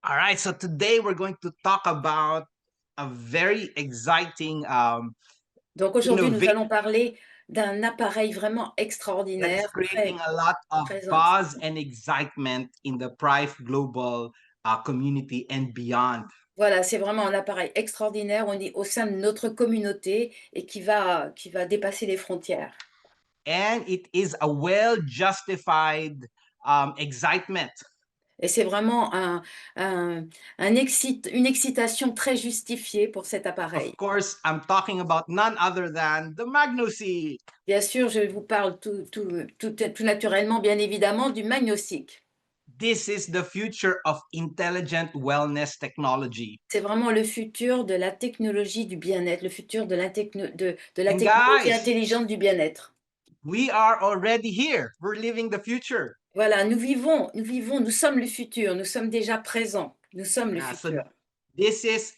All right, so today we're going to talk about a very exciting Donc aujourd'hui, nous innovation allons parler d'un appareil vraiment that is extraordinaire, creating très, a lot of très buzz ancien. and excitement in the Prive global community and beyond. Voilà, c'est vraiment un appareil extraordinaire, on est au sein de notre communauté et qui va dépasser les frontières. And it is a well justified excitement. Et c'est vraiment une excitation très justifiée pour cet appareil. Of course, I'm talking about none other than the MagnoSeek. Bien sûr, je vous parle tout naturellement, bien évidemment, du MagnoSeek. This is the future of intelligent wellness technology. C'est vraiment le futur de la technologie du bien-être, le futur de la And technologie guys, intelligente du bien-être. we are already here. We're living the future. Voilà, nous sommes le futur, nous sommes déjà présents, nous sommes le Yeah, so futur. this is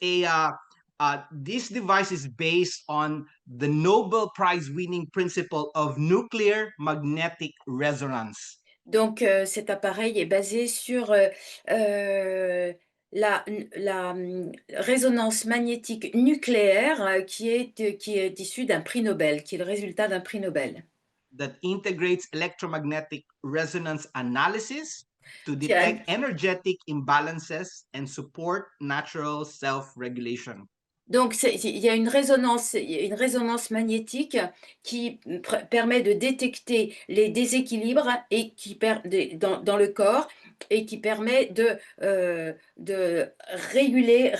this device is based on the Nobel Prize winning principle of nuclear magnetic resonance. Donc, cet appareil est basé sur, résonance magnétique nucléaire, qui est issue d'un prix Nobel, qui est le résultat d'un prix Nobel. That integrates electromagnetic resonance analysis to Qui a detect energetic imbalances and support natural self-regulation. Donc il y a une résonance magnétique qui permet de détecter les déséquilibres et qui dans le corps et qui permet de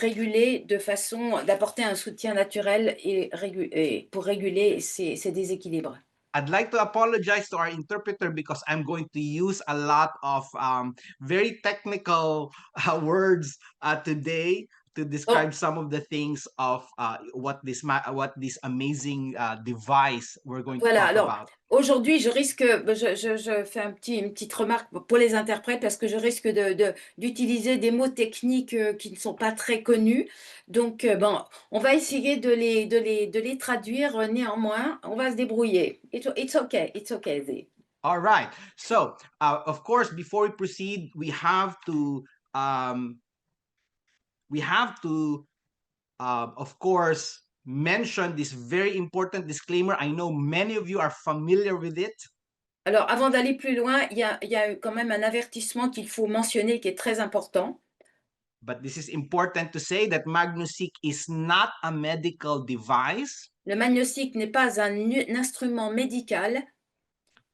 réguler de façon d'apporter un soutien naturel et pour réguler ces déséquilibres. I'd like to apologize to our interpreter because I'm going to use a lot of very technical words today to Oh, describe some of the things of what this amazing device we're going to voilà, talk alors about. aujourd'hui, je fais une petite remarque pour les interprètes parce que je risque d'utiliser des mots techniques qui ne sont pas très connus. Donc, bon, on va essayer de les traduire néanmoins. On va se débrouiller. It's okay. All right. So, of course, before we proceed, um, we have to of course, mention this very important disclaimer. I know many of you are familiar with it, Alors, avant d'aller plus loin, il y a quand même un avertissement qu'il faut mentionner qui est très important. but this is important to say that MagnoSeek is not a medical device. Le magnésique n'est pas un instrument médical.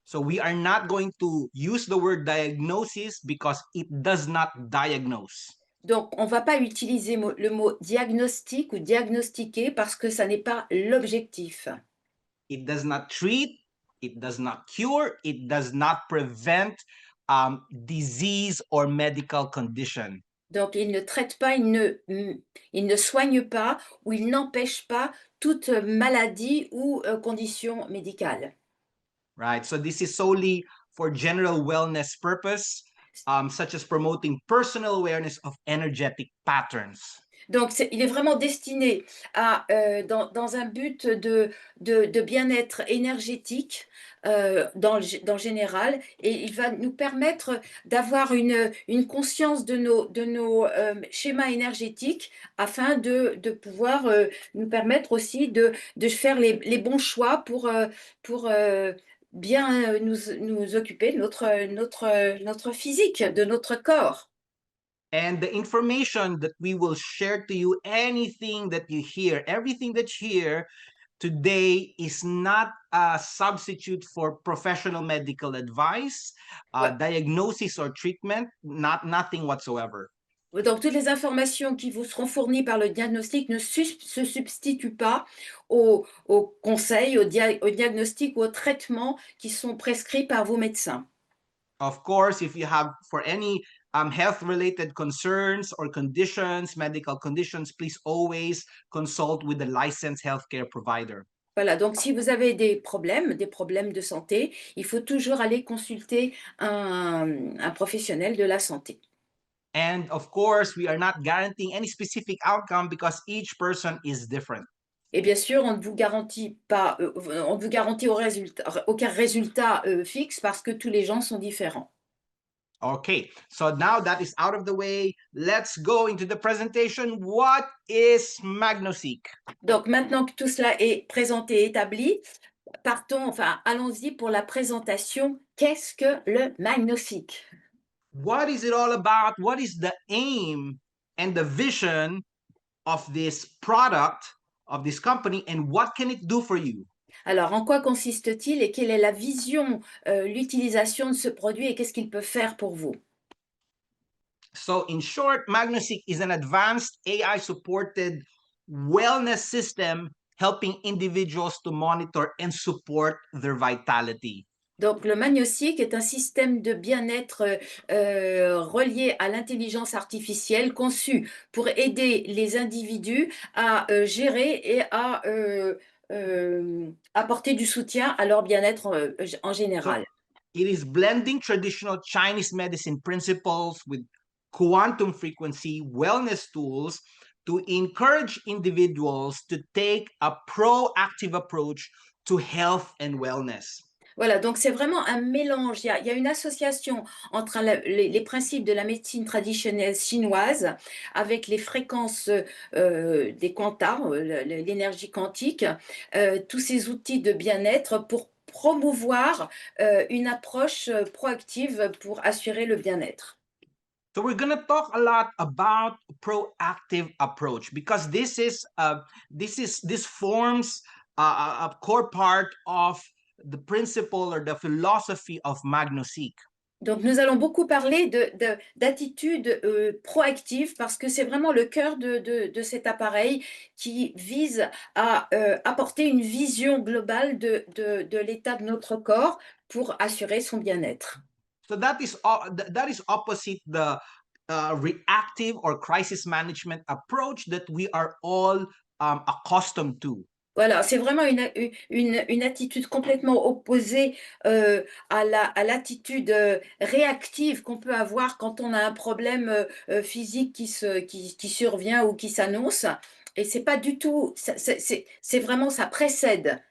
So we are not going to use the word diagnosis because it does not diagnose. Donc, on ne va pas utiliser le mot diagnostic ou diagnostiquer parce que ça n'est pas l'objectif. It does not treat, it does not cure, it does not prevent disease or medical condition. Donc, il ne traite pas, il ne soigne pas ou il n'empêche pas toute maladie ou condition médicale. Right? So this is solely for general wellness purpose, such as promoting personal awareness of energetic patterns. Donc, il est vraiment destiné dans un but de bien-être énergétique dans le général, et il va nous permettre d'avoir une conscience de nos schémas énergétiques afin de pouvoir nous permettre aussi de faire les bons choix pour bien nous occuper de notre physique, de notre corps. And the information that we will share to you, anything that you hear, everything that you hear today is not a substitute for professional medical advice, diagnosis or treatment, nothing whatsoever. Donc, toutes les informations qui vous seront fournies par le diagnostic ne se substituent pas aux conseils, au diagnostic ou aux traitements qui sont prescrits par vos médecins. Of course, if you have for any health related concerns or conditions, medical conditions, please always consult with the licensed healthcare provider. Voilà, donc si vous avez des problèmes de santé, il faut toujours aller consulter un professionnel de la santé. And of course, we are not guaranteeing any specific outcome because each person is different. Et bien sûr, on ne vous garantit pas, aucun résultat fixe parce que tous les gens sont différents. Okay, so now that is out of the way, let's go into the presentation. What is MagnoSeek? Donc maintenant que tout cela est présenté et établi, allons-y pour la présentation. Qu'est-ce que le MagnoSeek? What is it all about? What is the aim and the vision of this product, of this company, and what can it do for you? Alors, en quoi consiste-t-il et quelle est la vision, l'utilisation de ce produit et qu'est-ce qu'il peut faire pour vous? So, in short, MagnoSeek is an advanced AI supported wellness system helping individuals to monitor and support their vitality. Donc le MagnoSeek est un système de bien-être, relié à l'intelligence artificielle conçu pour aider les individus à, gérer et à, apporter du soutien à leur bien-être, en So, général. it is blending traditional Chinese medicine principles with quantum frequency wellness tools to encourage individuals to take a proactive approach to health and wellness. Voilà, donc c'est vraiment un mélange. Il y a une association entre les principes de la médecine traditionnelle chinoise avec les fréquences des quantas, l'énergie quantique, tous ces outils de bien-être pour promouvoir une approche proactive pour assurer le bien-être. So we're going to talk a lot about proactive approach because this forms a core part of the principle or the philosophy of MagnoSeek. Donc nous allons beaucoup parler d'attitude proactive parce que c'est vraiment le cœur de cet appareil qui vise à apporter une vision globale de l'état de notre corps pour assurer son bien-être. So that is opposite the reactive or crisis management approach that we are all accustomed to. Voilà, c'est vraiment une attitude complètement opposée à l'attitude réactive qu'on peut avoir quand on a un problème physique qui survient ou qui s'annonce. Et c'est pas du tout, c'est vraiment, ça précède.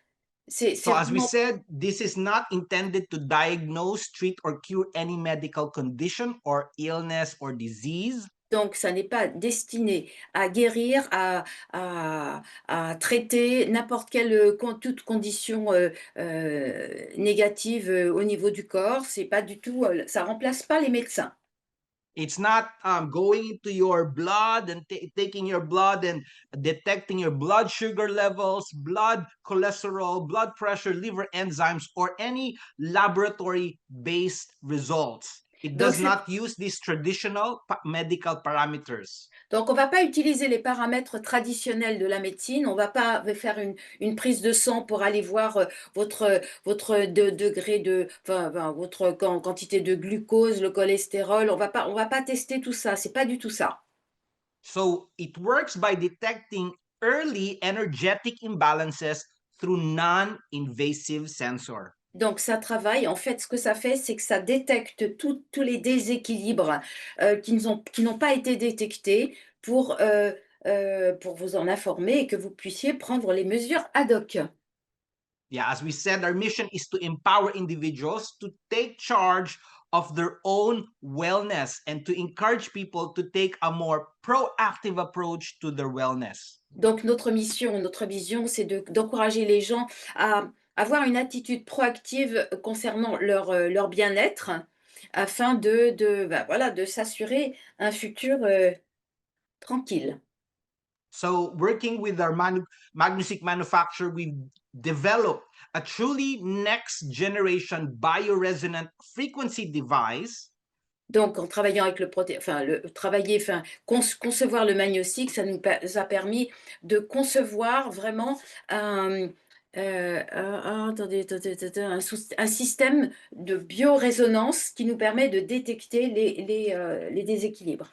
C'est So, as we vraiment. said, this is not intended to diagnose, treat, or cure any medical condition or illness or disease. Donc, ça n'est pas destiné à guérir, à traiter n'importe quelle, toute condition, négative, au niveau du corps. C'est pas du tout, ça remplace pas les médecins. It's not going into your blood and taking your blood and detecting your blood sugar levels, blood cholesterol, blood pressure, liver enzymes, or any laboratory based results. It Donc does c'est not use these traditional medical parameters. donc on va pas utiliser les paramètres traditionnels de la médecine. On va pas faire une prise de sang pour aller voir, votre degré votre quantité de glucose, le cholestérol. On va pas tester tout ça, c'est pas du tout ça. So it works by detecting early energetic imbalances through non-invasive sensor. Donc ça travaille, en fait, ce que ça fait, c'est que ça détecte tous les déséquilibres, qui n'ont pas été détectés pour vous en informer et que vous puissiez prendre les mesures ad hoc. Yeah, as we said, our mission is to empower individuals to take charge of their own wellness and to encourage people to take a more proactive approach to their wellness. Donc notre mission, notre vision, c'est d'encourager les gens à avoir une attitude proactive concernant leur bien-être afin voilà, de s'assurer un futur, tranquille. So, working with our MagnoSeek manufacturer, we've developed a truly next generation bioresonant frequency device. Donc en travaillant avec concevoir le MagnoSeek, ça nous a permis de concevoir vraiment un système de biorésonance qui nous permet de détecter les déséquilibres.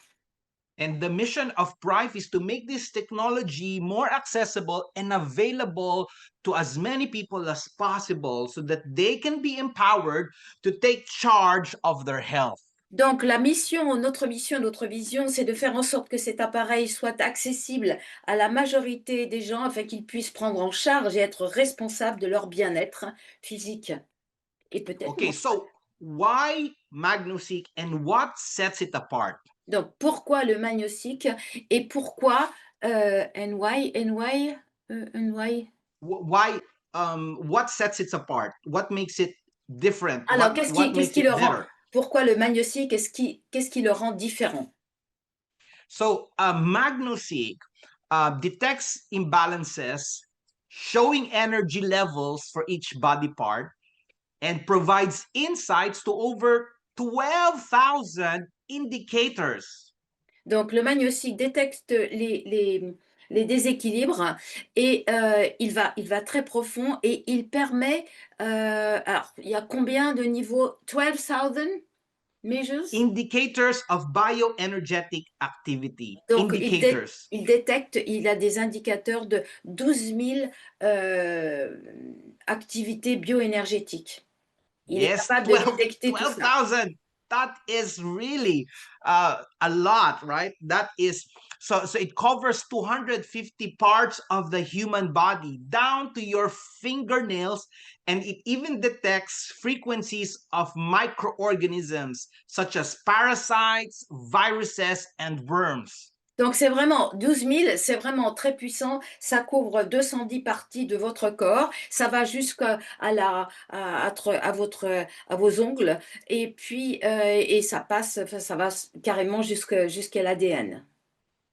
And the mission of Prive is to make this technology more accessible and available to as many people as possible so that they can be empowered to take charge of their health. Donc notre mission, notre vision, c'est de faire en sorte que cet appareil soit accessible à la majorité des gens afin qu'ils puissent prendre en charge et être responsables de leur bien-être physique et peut-être Okay, mental. so why MagnoSeek and what sets it apart? Donc, pourquoi le MagnoSeek et pourquoi and why? Why? What sets it apart? What makes it different? Alors, What qu'est-ce makes qui it le rend? better? Pourquoi le MagnoSeek? Qu'est-ce qui le rend différent? So MagnoSeek detects imbalances, showing energy levels for each body part, and provides insights to over 12,000 indicators. Donc, le MagnoSeek détecte les déséquilibres et il va très profond et il permet. Alors, il y a combien de niveaux? 12,000 measures? Indicators of bioenergetic activity. Donc, Indicators. il détecte, il a des indicateurs de 12 000 activités bioénergétiques. Il est Yes, capable de détecter tout ça. 12,000. That is really a lot, right? That is so it covers 250 parts of the human body down to your fingernails, and it even detects frequencies of microorganisms such as parasites, viruses, and worms. Donc c'est vraiment 12 000, c'est vraiment très puissant. Ça couvre 210 parties de votre corps. Ça va jusqu'à à vos ongles. Et puis, et ça passe, enfin, ça va carrément jusqu'à l'ADN.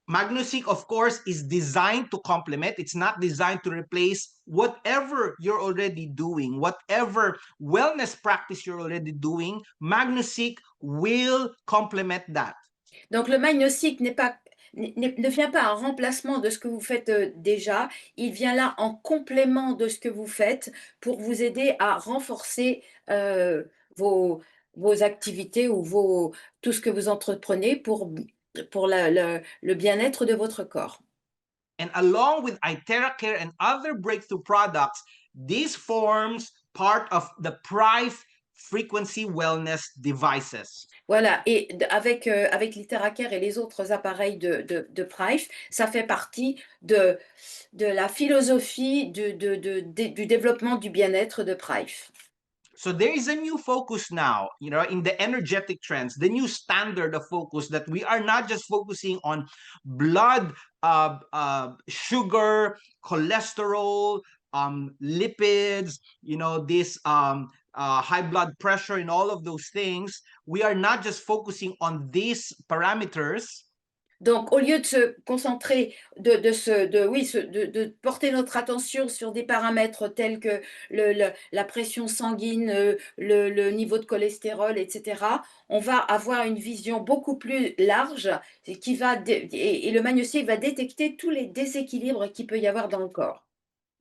MagnoSeek, of course, is designed to complement. It's not designed to replace whatever you're already doing, whatever wellness practice you're already doing. MagnoSeek will complement that. Donc le MagnoSeek ne vient pas en remplacement de ce que vous faites déjà, il vient là en complément de ce que vous faites pour vous aider à renforcer vos, vos activités ou tout ce que vous entreprenez pour le bien-être de votre corps. And along with Care and other breakthrough products, this forms part of the Prive frequency wellness devices. Voilà, et avec l'Iteracare et les autres appareils de Prive, ça fait partie de la philosophie du développement du bien-être de Prive. So there is a new focus now, in the energetic trends, the new standard of focus that we are not just focusing on blood sugar, cholesterol, lipids, this high blood pressure and all of those things. We are not just focusing on these parameters. Donc, au lieu de se concentrer, de porter notre attention sur des paramètres tels que la pression sanguine, le niveau de cholestérol, etc., on va avoir une vision beaucoup plus large et le MagnoSeek va détecter tous les déséquilibres qu'il peut y avoir dans le corps.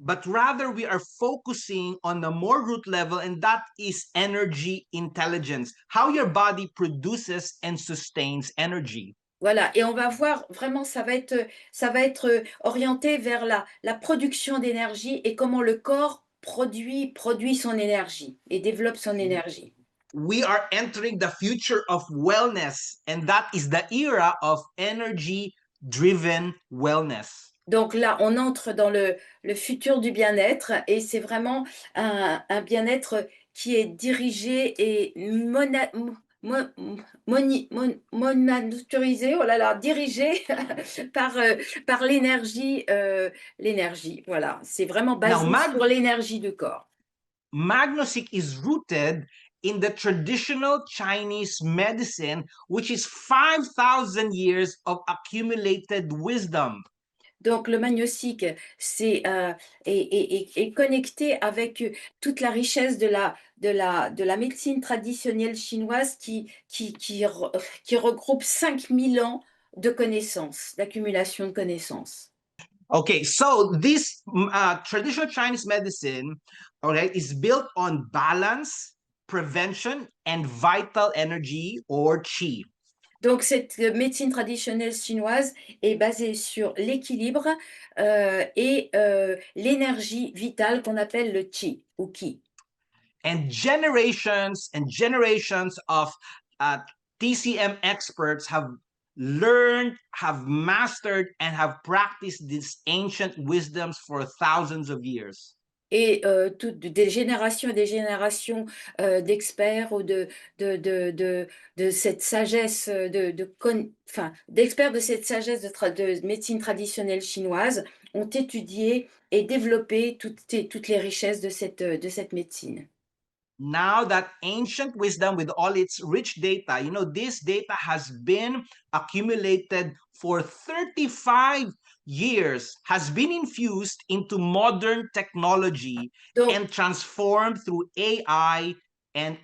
But rather we are focusing on a more root level, and that is energy intelligence, how your body produces and sustains energy. Voilà, et on va voir vraiment, ça va être orienté vers la production d'énergie et comment le corps produit son énergie et développe son énergie. We are entering the future of wellness, and that is the era of energy driven wellness. Donc là, on entre dans le futur du bien-être et c'est vraiment un bien-être qui est dirigé et monitorisé, oh là là, dirigé par l'énergie, l'énergie. Voilà, c'est vraiment Now, basé sur l'énergie du corps. MagnoSeek is rooted in the traditional Chinese medicine, which is 5,000 years of accumulated wisdom. Donc le MagnoSeek est connecté avec toute la richesse de la médecine traditionnelle chinoise qui regroupe 5000 ans de connaissances, d'accumulation de connaissances. Okay, so this traditional Chinese medicine, okay, is built on balance, prevention, and vital energy or qi. Donc cette médecine traditionnelle chinoise est basée sur l'équilibre et l'énergie vitale qu'on appelle le qi ou qi. And generations of TCM experts have learned, have mastered, and have practiced these ancient wisdoms for thousands of years. Et des générations et des générations d'experts ou de cette sagesse, enfin, d'experts de cette sagesse de médecine traditionnelle chinoise ont étudié et développé toutes les richesses de cette médecine. Now that ancient wisdom with all its rich data, this data has been accumulated for 35 years, has been infused into modern technology Donc, and transformed through AI and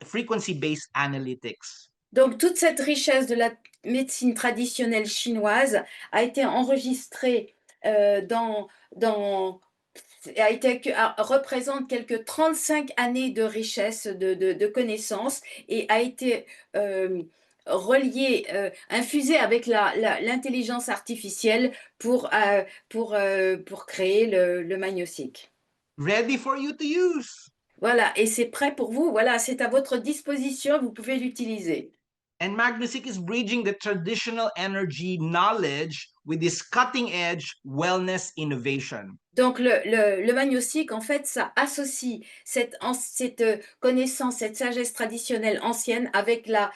frequency-based analytics. donc toute cette richesse de la médecine traditionnelle chinoise a été enregistrée dans représente quelques 35 années de richesse de connaissances et a été reliée, infusée avec l'intelligence artificielle pour créer le MagnoSeek. Ready for you to use. Voilà, et c'est prêt pour vous. Voilà, c'est à votre disposition, vous pouvez l'utiliser. And MagnoSeek is bridging the traditional energy knowledge with this cutting edge wellness innovation. Donc le magnossique, en fait, ça associe cette connaissance, cette sagesse traditionnelle ancienne avec la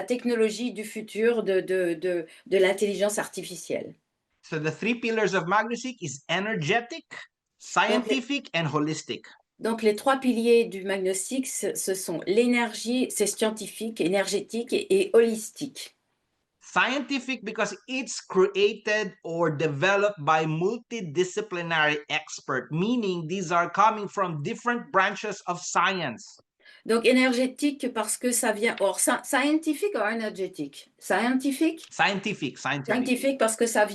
technologie du futur de l'intelligence artificielle. So the three pillars of MagnoSeek is energetic, Donc les scientific, and holistic. donc les 3 piliers du magnossique, ce sont l'énergie, c'est scientifique, énergétique et holistique. Scientific because it's created or developed by multidisciplinary expert, meaning these are coming from different branches of science. Donc énergétique parce que ça vient or scientific or énergétique? Scientifique? Scientific. Scientifique parce que ça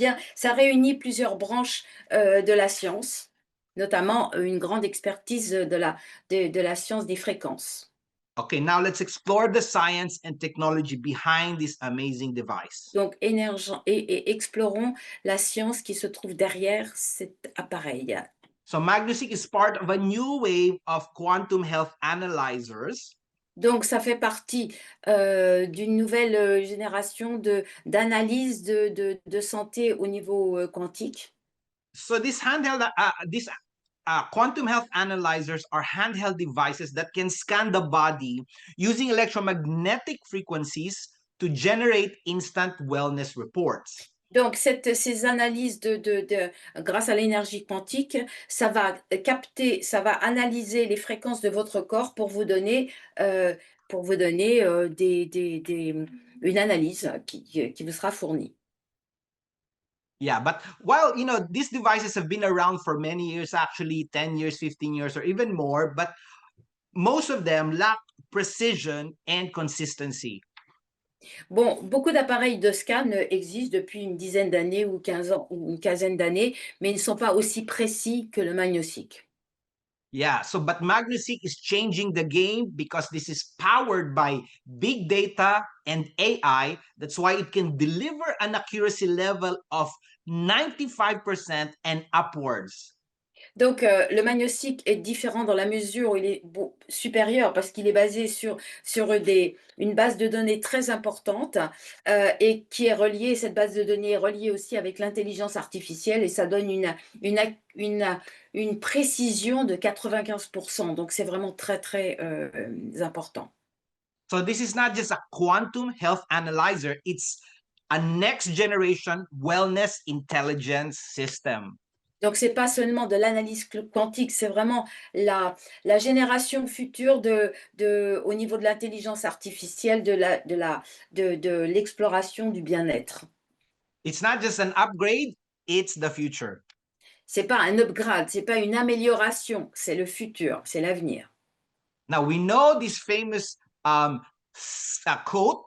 réunit plusieurs branches de la science, notamment une grande expertise de la science des fréquences. Okay, now let's explore the science and technology behind this amazing device. Donc, et explorons la science qui se trouve derrière cet appareil. So MagnoSeek is part of a new wave of quantum health analyzers. Donc, ça fait partie d'une nouvelle génération d'analyse de santé au niveau quantique. So these quantum health analyzers are handheld devices that can scan the body using electromagnetic frequencies to generate instant wellness reports. Donc, ces analyses grâce à l'énergie quantique, ça va capter, ça va analyser les fréquences de votre corps pour vous donner une analyse qui vous sera fournie. Yeah, but while these devices have been around for many years, actually 10 years, 15 years, or even more, but most of them lack precision and consistency. Bon, beaucoup d'appareils de scan existent depuis une dizaine d'années ou 15 ans ou une quinzaine d'années, mais ils ne sont pas aussi précis que le magnétique. Yeah, but MagnoSeek is changing the game because this is powered by big data and AI. That's why it can deliver an accuracy level of 95% and upwards. Donc, le magnétique est différent dans la mesure où il est supérieur parce qu'il est basé sur une base de données très importante et qui est reliée, cette base de données est reliée aussi avec l'intelligence artificielle et ça donne une précision de 95%. Donc, c'est vraiment très, très important. So this is not just a quantum health analyzer, it's a next generation wellness intelligence system. Donc, c'est pas seulement de l'analyse quantique, c'est vraiment la génération future au niveau de l'intelligence artificielle, de l'exploration du bien-être. It's not just an upgrade, it's the future. C'est pas un upgrade, c'est pas une amélioration, c'est le futur, c'est l'avenir. Now we know this famous quote: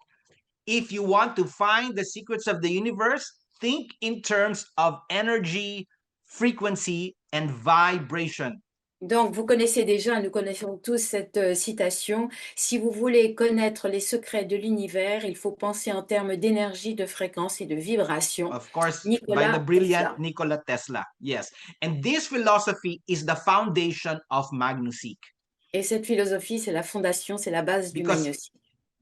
if you want to find the secrets of the universe, think in terms of energy, frequency, and vibration. Donc, vous connaissez déjà, nous connaissons tous cette citation. Si vous voulez connaître les secrets de l'univers, il faut penser en termes d'énergie, de fréquence et de vibration. Of course, by the Nikola brilliant Tesla. Nikola Tesla. Yes. And this philosophy is the foundation of MagnoSeek. Et cette philosophie, c'est la fondation, c'est la base du Because magnétique.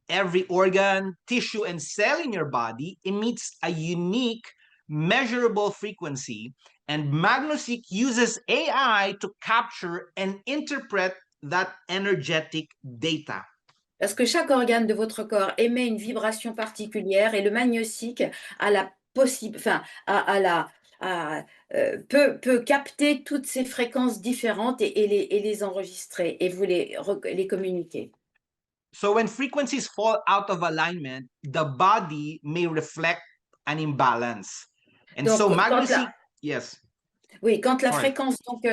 every organ, tissue, and cell in your body emits a unique measurable frequency, and MagnoSeek uses AI to capture and interpret that energetic data. Parce que chaque organe de votre corps émet une vibration particulière et le magnésique a la enfin, a la, peut capter toutes ces fréquences différentes et les enregistrer et vous les communiquer. So when frequencies fall out of alignment, the body may reflect an imbalance. And so Donc, MagnoSeek, yes, oui, quand la sorry. fréquence, donc,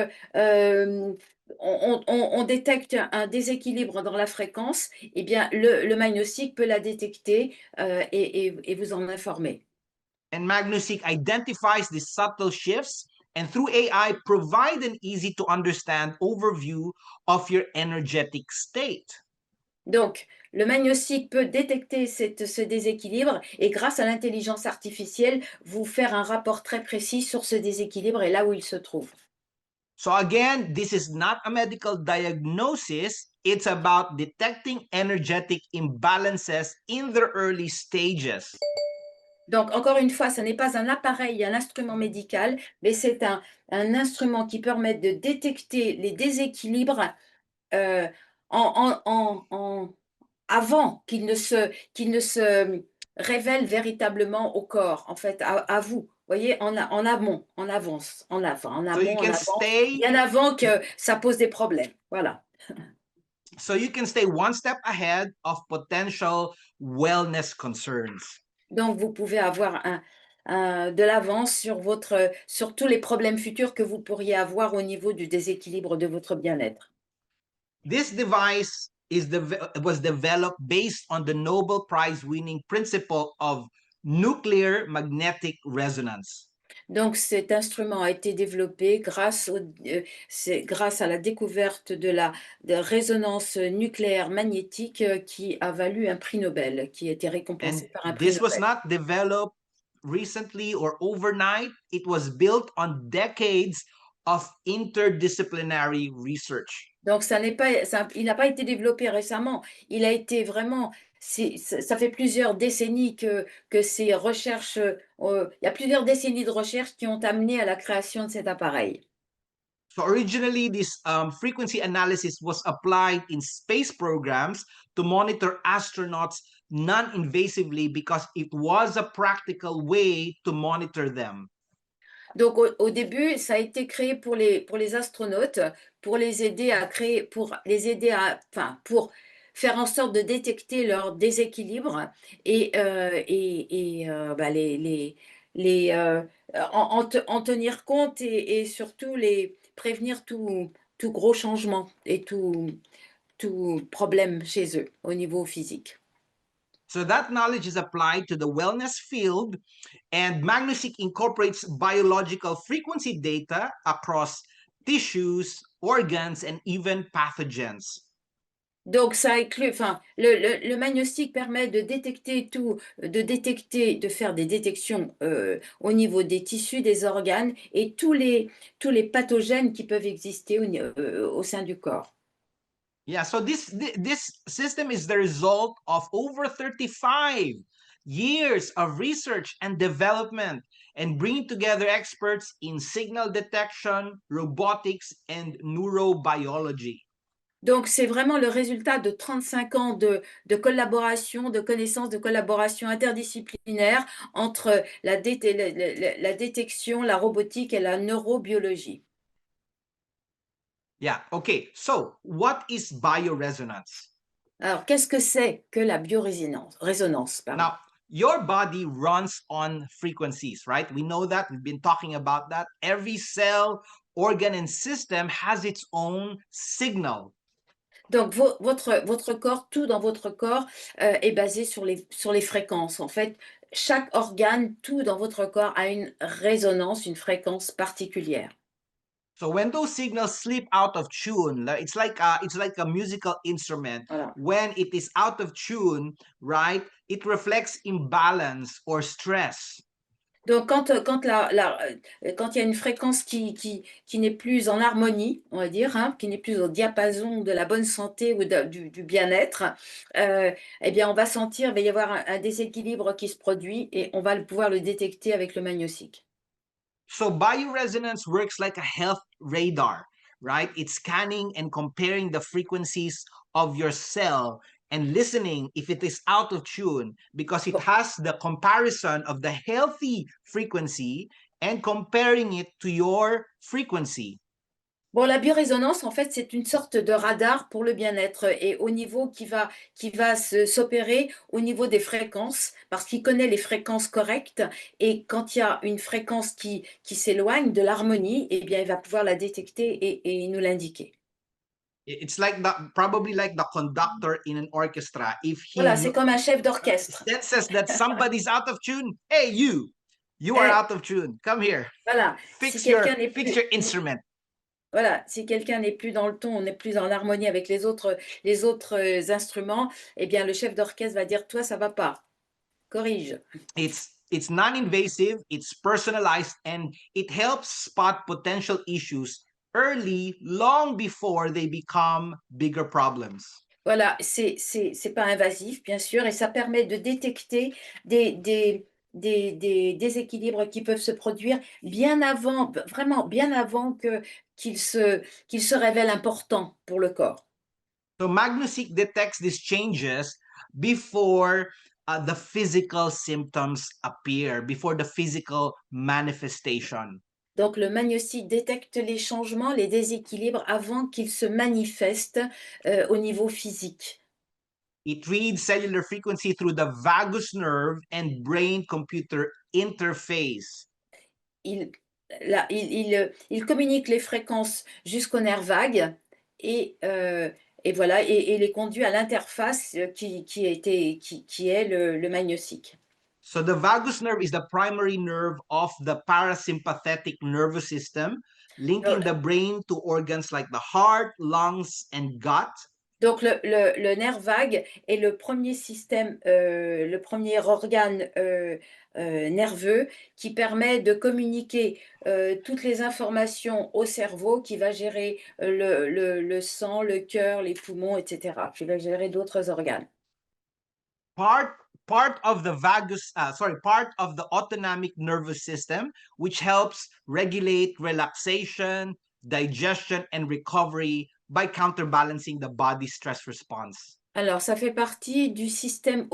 on détecte un déséquilibre dans la fréquence, eh bien, le magnésique peut la détecter et vous en informer. And MagnoSeek identifies these subtle shifts and through AI provide an easy to understand overview of your energetic state. Donc, le magnésique peut détecter ce déséquilibre et grâce à l'intelligence artificielle, vous faire un rapport très précis sur ce déséquilibre et là où il se trouve. So again, this is not a medical diagnosis. It's about detecting energetic imbalances in the early stages. Donc, encore une fois, ce n'est pas un appareil, un instrument médical, mais c'est un instrument qui permet de détecter les déséquilibres euh, avant qu'ils ne se révèlent véritablement au corps, en fait, à vous. Vous voyez, en amont, en avance, en So you amont, en can avance, stay bien avant que ça pose des problèmes. Voilà. so you can stay one step ahead of potential wellness concerns. Donc, vous pouvez avoir de l'avance sur tous les problèmes futurs que vous pourriez avoir au niveau du déséquilibre de votre bien-être. This device was developed based on the Nobel Prize winning principle of nuclear magnetic resonance. Donc, cet instrument a été développé grâce à la découverte de résonance nucléaire magnétique qui a valu un prix Nobel, qui a été récompensé And par un prix this was Nobel. not developed recently or overnight. It was built on decades of interdisciplinary research. Donc, il n'a pas été développé récemment. Il a été vraiment, ça fait plusieurs décennies que ces recherches, il y a plusieurs décennies de recherches qui ont amené à la création de cet appareil. So originally, this frequency analysis was applied in space programs to monitor astronauts non-invasively because it was a practical way to monitor them. Donc au début, ça a été créé pour les astronautes, pour les aider à créer, pour faire en sorte de détecter leur déséquilibre bah, en tenir compte et surtout les prévenir tout gros changement et tout problème chez eux au niveau physique. So that knowledge is applied to the wellness field, and MagnoSeek incorporates biological frequency data across tissues, organs, and even pathogens. Donc ça inclut, enfin, le magnostic permet de détecter de faire des détections au niveau des tissus, des organes et tous les pathogènes qui peuvent exister au sein du corps. Yeah, so this system is the result of over 35 years of research and development and bringing together experts in signal detection, robotics, and neurobiology. Donc c'est vraiment le résultat de 35 ans de collaboration, de connaissances, de collaboration interdisciplinaire entre la détection, la robotique et la neurobiologie. Yeah, okay. So what is bioresonance? Alors, qu'est-ce que c'est que la résonance, pardon. Now, your body runs on frequencies, right? We know that. We've been talking about that. Every cell, organ, and system has its own signal. Donc, votre corps, tout dans votre corps est basé sur les fréquences. En fait, chaque organe, tout dans votre corps a une résonance, une fréquence particulière. So when those signals slip out of tune, it's like a musical instrument. Voilà. When it is out of tune, right, it reflects imbalance or stress. Donc quand il y a une fréquence qui n'est plus en harmonie, on va dire, hein, qui n'est plus au diapason de la bonne santé ou du bien-être, eh bien on va sentir, il va y avoir un déséquilibre qui se produit et on va pouvoir le détecter avec le MagnoSeek. So bioresonance works like a health radar, right? It's scanning and comparing the frequencies of your cell and listening if it is out of tune, because it has the comparison of the healthy frequency and comparing it to your frequency. Bon, la biorésonance, en fait, c'est une sorte de radar pour le bien-être et au niveau qui va s'opérer au niveau des fréquences, parce qu'il connaît les fréquences correctes et quand il y a une fréquence qui s'éloigne de l'harmonie, eh bien, il va pouvoir la détecter et nous l'indiquer. It's like probably like the conductor in an orchestra. If he Voilà, c'est comme un chef d'orchestre. senses that somebody's out of tune, hey, you are Eh, out of tune. Come here. voilà, si quelqu'un n'est Fix plus, your instrument. voilà, si quelqu'un n'est plus dans le ton, n'est plus en harmonie avec les autres instruments, eh bien, le chef d'orchestre va dire, toi, ça va pas, corrige. It's non-invasive, it's personalized, and it helps spot potential issues early, long before they become bigger problems. Voilà, c'est pas invasif, bien sûr, et ça permet de détecter des déséquilibres qui peuvent se produire bien avant, vraiment bien avant qu'ils se révèlent importants pour le corps. So MagnoSeek detects these changes before the physical symptoms appear, before the physical manifestation. Donc le magnésique détecte les changements, les déséquilibres avant qu'ils se manifestent au niveau physique. It reads cellular frequency through the vagus nerve and brain-computer interface. Il, il communique les fréquences jusqu'au nerf vague et voilà, et les conduit à l'interface qui est le magnésique. So the vagus nerve is the primary nerve of the parasympathetic nervous system, linking the brain to organs like the heart, lungs, and gut. Donc le nerf vague est le premier organe nerveux qui permet de communiquer toutes les informations au cerveau qui va gérer le sang, le cœur, les poumons, etc. Qui va gérer d'autres organes. Part of the part of the autonomic nervous system, which helps regulate relaxation, digestion, and recovery by counterbalancing the body's stress response. Alors, ça fait partie du système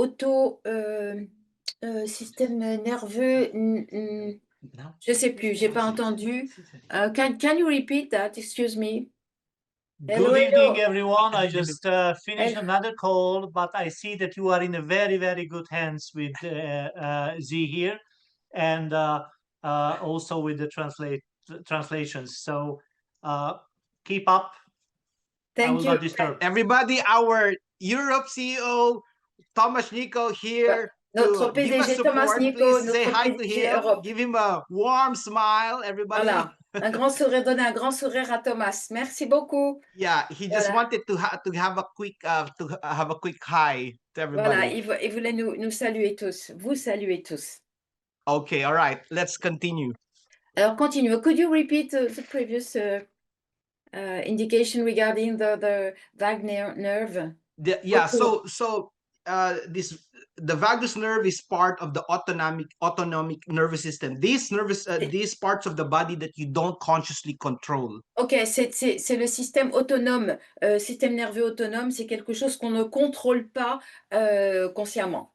système nerveux. Je ne sais plus, j'ai pas entendu. Can you repeat that? Excuse me. Hello, Good evening, hello. everyone. I just finished Hello. another call, but I see that you are in a very, very good hands with Z here, and also with the translations. So keep up. I Thank will you. not disturb. Everybody, our Europe CEO, Thomas Nico here Notre to give us PDG Thomas support. Nico, Please say notre hi to PDG him. Europe. Give him a warm smile, everybody. Voilà, un grand sourire, donner un grand sourire à Thomas. Merci beaucoup. Yeah, he just Voilà. wanted to have a quick hi to Voilà, everybody. il voulait nous saluer tous, vous saluer tous. Okay, all right, let's continue. Alors, continue. Could you repeat the previous indication regarding the vagus nerve? The vagus nerve is part of the autonomic nervous system. These parts of the body that you don't consciously control. Ok, c'est le système autonome, système nerveux autonome, c'est quelque chose qu'on ne contrôle pas consciemment.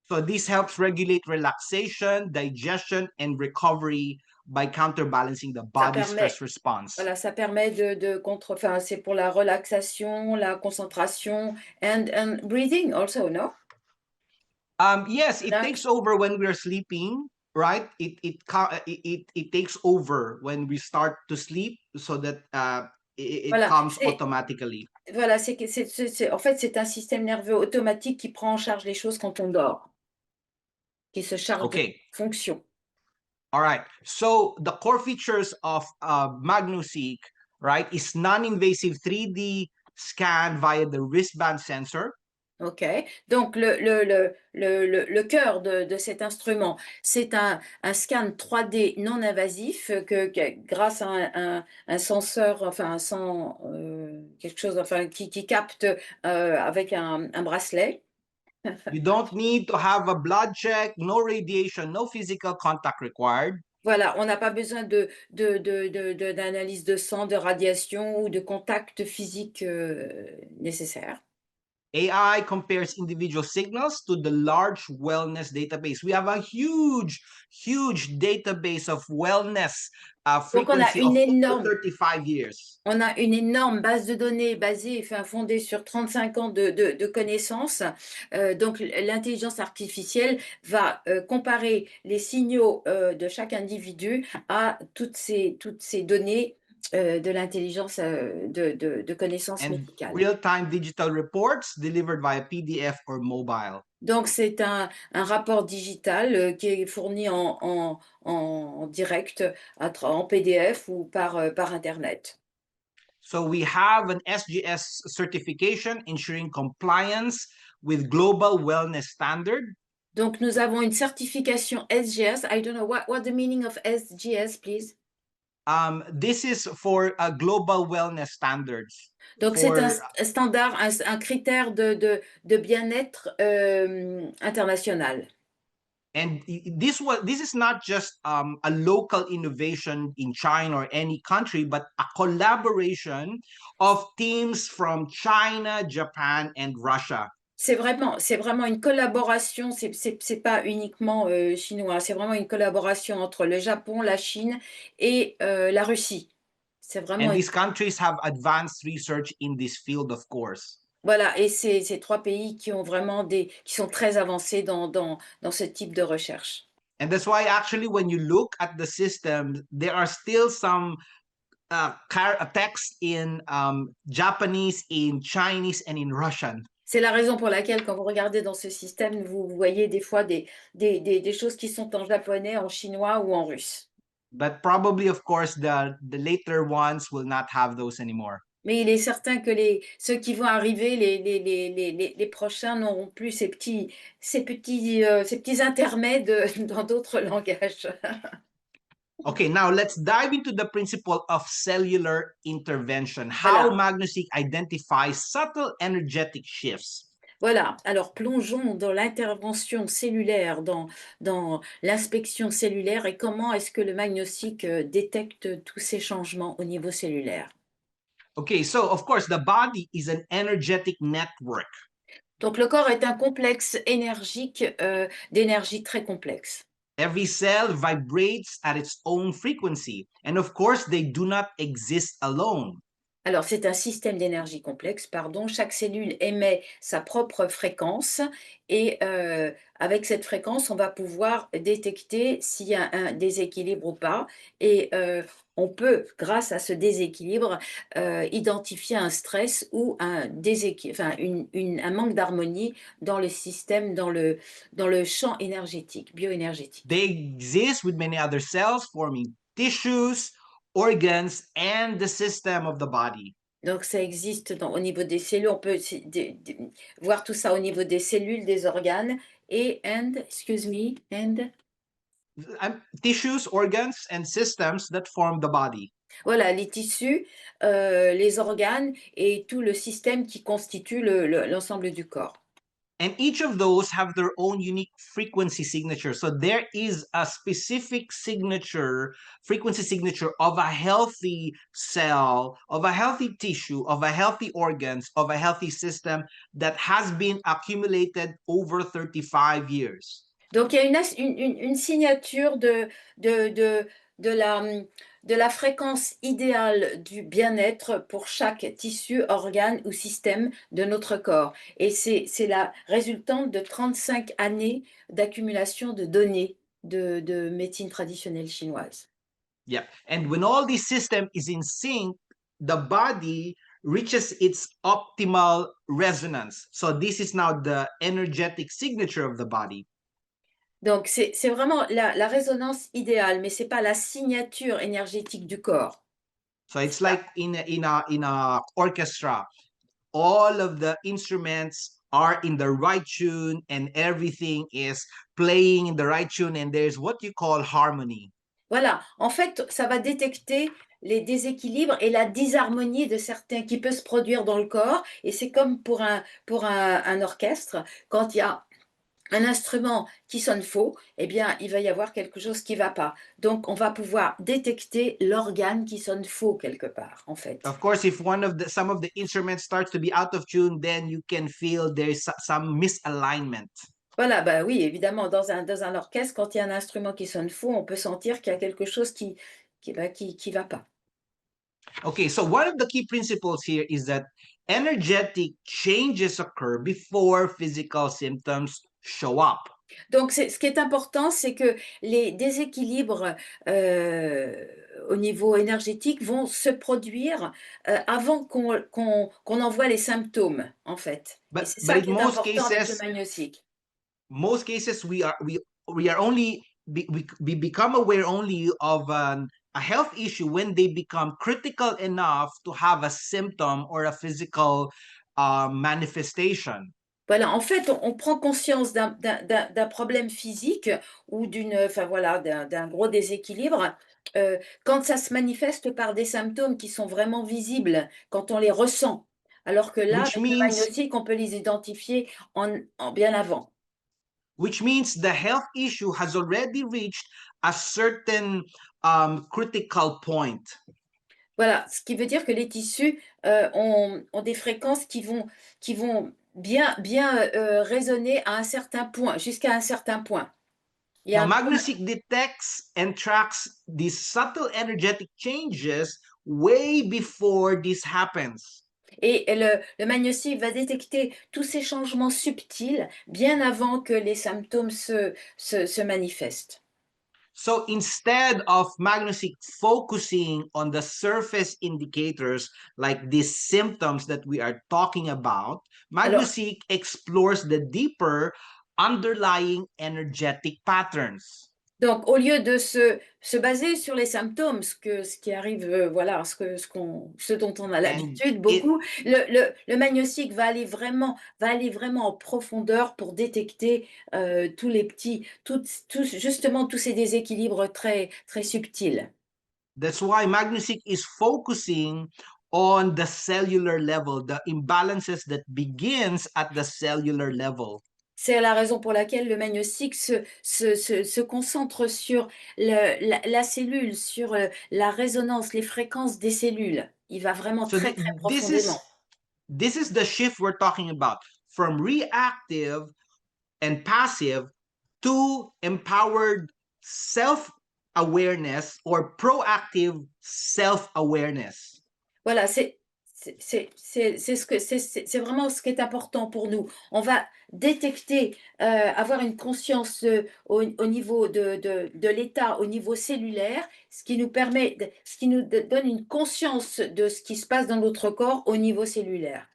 So this helps regulate relaxation, digestion, and recovery by counterbalancing the body's stress response. Voilà, ça permet enfin, c'est pour la relaxation, la concentration, and breathing also, no? Yes, it takes over when we're sleeping, right? It takes over when we start to sleep, so that it Voilà, comes automatically. Voilà, en fait, c'est un système nerveux automatique qui prend en charge les choses quand on dort, qui se charge de fonctions. All right. So the core features of MagnoSeek, right, is non-invasive 3D scan via the wristband sensor. OK. Donc le cœur de cet instrument, c'est un scan 3D non invasif que grâce à un senseur, enfin un quelque chose, enfin qui capte, avec un bracelet. You don't need to have a blood check, no radiation, no physical contact required. Voilà, on n'a pas besoin d'analyse de sang, de radiation ou de contact physique, nécessaire. AI compares individual signals to the large wellness database. We have a huge database of wellness Donc on a frequency of une over énorme 35 years. On a une énorme base de données basée, enfin fondée sur 35 ans de connaissances. Donc l'intelligence artificielle va, comparer les signaux, de chaque individu à toutes ces données, de l'intelligence, de connaissances And médicales. real-time digital reports delivered via PDF or mobile. Donc c'est un rapport digital, qui est fourni en direct en PDF ou par internet. So we have an SGS certification ensuring compliance with global wellness standard. Donc, nous avons une certification SGS. I don't know what the meaning of SGS, please. This is for global wellness standards. Donc, c'est For standard, un critère de bien-être international. and this is not just a local innovation in China or any country, but a collaboration of teams from China, Japan, and Russia. C'est vraiment une collaboration. C'est pas uniquement chinois. C'est vraiment une collaboration entre le Japon, la Chine et la Russie. C'est vraiment And these countries have advanced research in this field, of course. Voilà, et c'est 3 pays qui ont vraiment qui sont très avancés dans ce type de recherche. And that's why actually when you look at the system, there are still some text in Japanese, in Chinese, and in Russian. C'est la raison pour laquelle quand vous regardez dans ce système, vous voyez des fois des choses qui sont en japonais, en chinois ou en russe. But probably, of course, the later ones will not have those anymore. Mais il est certain que ceux qui vont arriver, les prochains n'auront plus ces petits intermèdes dans d'autres langages. Okay, now let's dive into the principle of cellular intervention, how Voilà. MagnoSeek identifies subtle energetic shifts. Voilà, alors plongeons dans l'intervention cellulaire, dans l'inspection cellulaire et comment est-ce que le MagnoSeek détecte tous ces changements au niveau cellulaire. Okay, so of course, the body is an energetic network. Donc le corps est un complexe énergique, d'énergie très complexe. Every cell vibrates at its own frequency. And of course, they do not exist alone. Alors c'est un système d'énergie complexe, pardon. Chaque cellule émet sa propre fréquence et avec cette fréquence, on va pouvoir détecter s'il y a un déséquilibre ou pas et on peut, grâce à ce déséquilibre, identifier un stress ou un un manque d'harmonie dans le système, dans le champ énergétique, bioénergétique. They exist with many other cells forming tissues, organs, and the system of the body. Donc ça existe au niveau des cellules, on peut aussi voir tout ça au niveau des cellules, des organes et Tissues, organs, and systems that form the body. voilà, les tissus, les organes et tout le système qui constitue l'ensemble du corps. And each of those have their own unique frequency signature. So there is a specific frequency signature of a healthy cell, of a healthy tissue, of a healthy organs, of a healthy system that has been accumulated over 35 years. Donc il y a une signature de la fréquence idéale du bien-être pour chaque tissu, organe ou système de notre corps. Et c'est la résultante de 35 années d'accumulation de données de médecine traditionnelle chinoise. Yeah. And when all this system is in sync, the body reaches its optimal resonance. So this is now the energetic signature of the body. Donc c'est vraiment la résonance idéale, mais ce n'est pas la signature énergétique du corps. So it's like in a orchestra, all of the instruments are in the right tune and everything is playing in the right tune and there's what you call harmony. Voilà, en fait, ça va détecter les déséquilibres et la disharmonie de certains qui peut se produire dans le corps. Et c'est comme pour un orchestre, quand il y a un instrument qui sonne faux, eh bien, il va y avoir quelque chose qui ne va pas. Donc, on va pouvoir détecter l'organe qui sonne faux quelque part, en fait. Of course, if some of the instruments starts to be out of tune, then you can feel there's some misalignment. Voilà, bah oui, évidemment, dans un orchestre, quand il y a un instrument qui sonne faux, on peut sentir qu'il y a quelque chose qui va pas. Okay, so one of the key principles here is that energetic changes occur before physical symptoms show up. Donc, ce qui est important, c'est que les déséquilibres au niveau énergétique vont se produire avant qu'on en voit les symptômes, en fait. Et c'est But ça in qui est important avec le MagnoSeek. most cases we are only we become aware only of a health issue when they become critical enough to have a symptom or a physical manifestation. Voilà, en fait, on prend conscience d'un problème physique ou enfin voilà, d'un gros déséquilibre quand ça se manifeste par des symptômes qui sont vraiment visibles, quand on les ressent. Alors que là, which avec le means magnétique, on peut les identifier en bien avant. which means the health issue has already reached a certain critical point. Voilà, ce qui veut dire que les tissus ont des fréquences qui vont bien résonner à un certain point, jusqu'à un certain point. Il y a Now, un point. MagnoSeek detects and tracks these subtle energetic changes way before this happens. Et le magnésique va détecter tous ces changements subtils bien avant que les symptômes se manifestent. So instead of MagnoSeek focusing on the surface indicators like these symptoms that we are talking about, Alors, MagnoSeek explores the deeper underlying energetic patterns. donc, au lieu de se baser sur les symptômes, ce qui arrive, voilà, ce dont on a And l'habitude it beaucoup, le magnésique va aller vraiment en profondeur pour détecter tous les petits, justement tous ces déséquilibres très, très subtils. That's why MagnoSeek is focusing on the cellular level, the imbalances that begins at the cellular level. C'est la raison pour laquelle le magnésique se concentre sur la cellule, sur la résonance, les fréquences des cellules. Il va vraiment So très, très profondément. this is the shift we're talking about, from reactive and passive to empowered self-awareness or proactive self-awareness. Voilà, c'est vraiment ce qui est important pour nous. On va détecter, avoir une conscience au niveau de l'état, au niveau cellulaire, ce qui nous permet, ce qui nous donne une conscience de ce qui se passe dans notre corps au niveau cellulaire.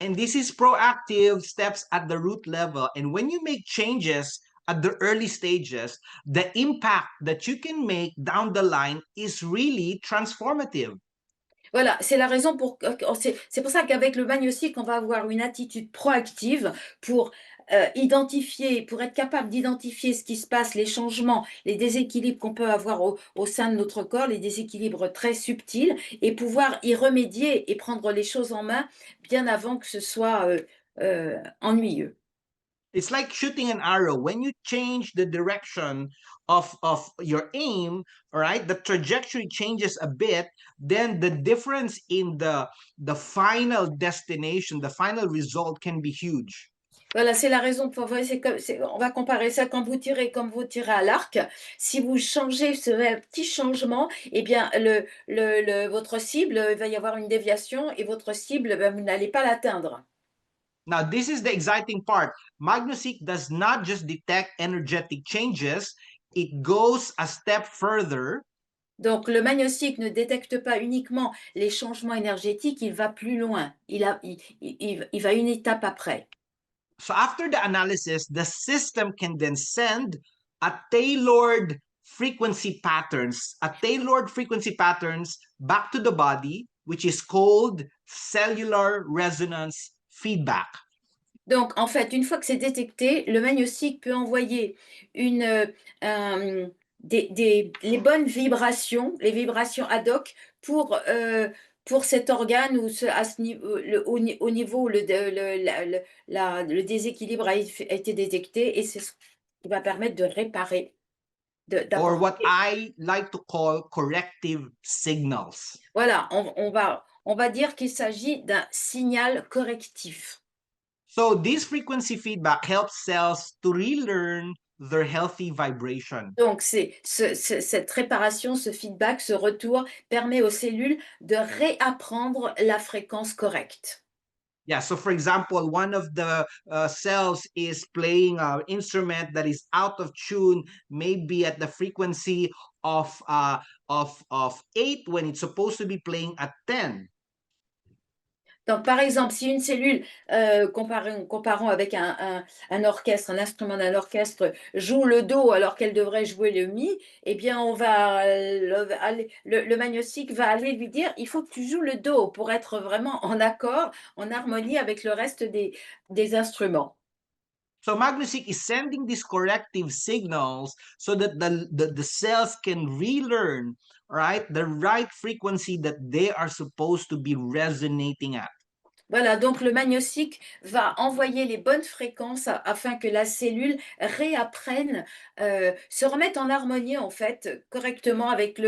And this is proactive steps at the root level. And when you make changes at the early stages, the impact that you can make down the line is really transformative. Voilà, c'est la raison c'est pour ça qu'avec le magnésique, on va avoir une attitude proactive pour identifier, pour être capable d'identifier ce qui se passe, les changements, les déséquilibres qu'on peut avoir au sein de notre corps, les déséquilibres très subtils, et pouvoir y remédier et prendre les choses en main bien avant que ce soit ennuyeux. It's like shooting an arrow. When you change the direction of your aim, all right, the trajectory changes a bit, then the difference in the final destination, the final result can be huge. Voilà, c'est la raison pour on va comparer ça quand vous tirez comme vous tirez à l'arc. Si vous changez ce petit changement, eh bien votre cible, il va y avoir une déviation et votre cible, ben, vous n'allez pas l'atteindre. Now, this is the exciting part. MagnoSeek does not just detect energetic changes, it goes a step further. Donc le magnésique ne détecte pas uniquement les changements énergétiques, il va plus loin. Il va une étape après. So after the analysis, the system can then send a tailored frequency patterns back to the body, which is called cellular resonance feedback. Donc, en fait, une fois que c'est détecté, le MagnoSeek peut envoyer les bonnes vibrations, les vibrations ad hoc pour cet organe ou à ce niveau, au niveau où le déséquilibre a été détecté, et c'est ce qui va permettre de réparer, or what d'apporter. I like to call corrective signals. Voilà, on va dire qu'il s'agit d'un signal correctif. So this frequency feedback helps cells to relearn their healthy vibration. Donc, cette réparation, ce feedback, ce retour permet aux cellules de réapprendre la fréquence correcte. Yeah, so for example, one of the cells is playing an instrument that is out of tune, maybe at the frequency of 8 when it's supposed to be playing at 10. Donc, par exemple, si une cellule, comparons avec un orchestre, un instrument d'un orchestre, joue le do alors qu'elle devrait jouer le mi, eh bien, le magnétique va aller lui dire, il faut que tu joues le do pour être vraiment en accord, en harmonie avec le reste des instruments. So MagnoSeek is sending these corrective signals so that the cells can relearn, right, the right frequency that they are supposed to be resonating at. Voilà, donc le magnésique va envoyer les bonnes fréquences afin que la cellule réapprenne, se remette en harmonie en fait correctement avec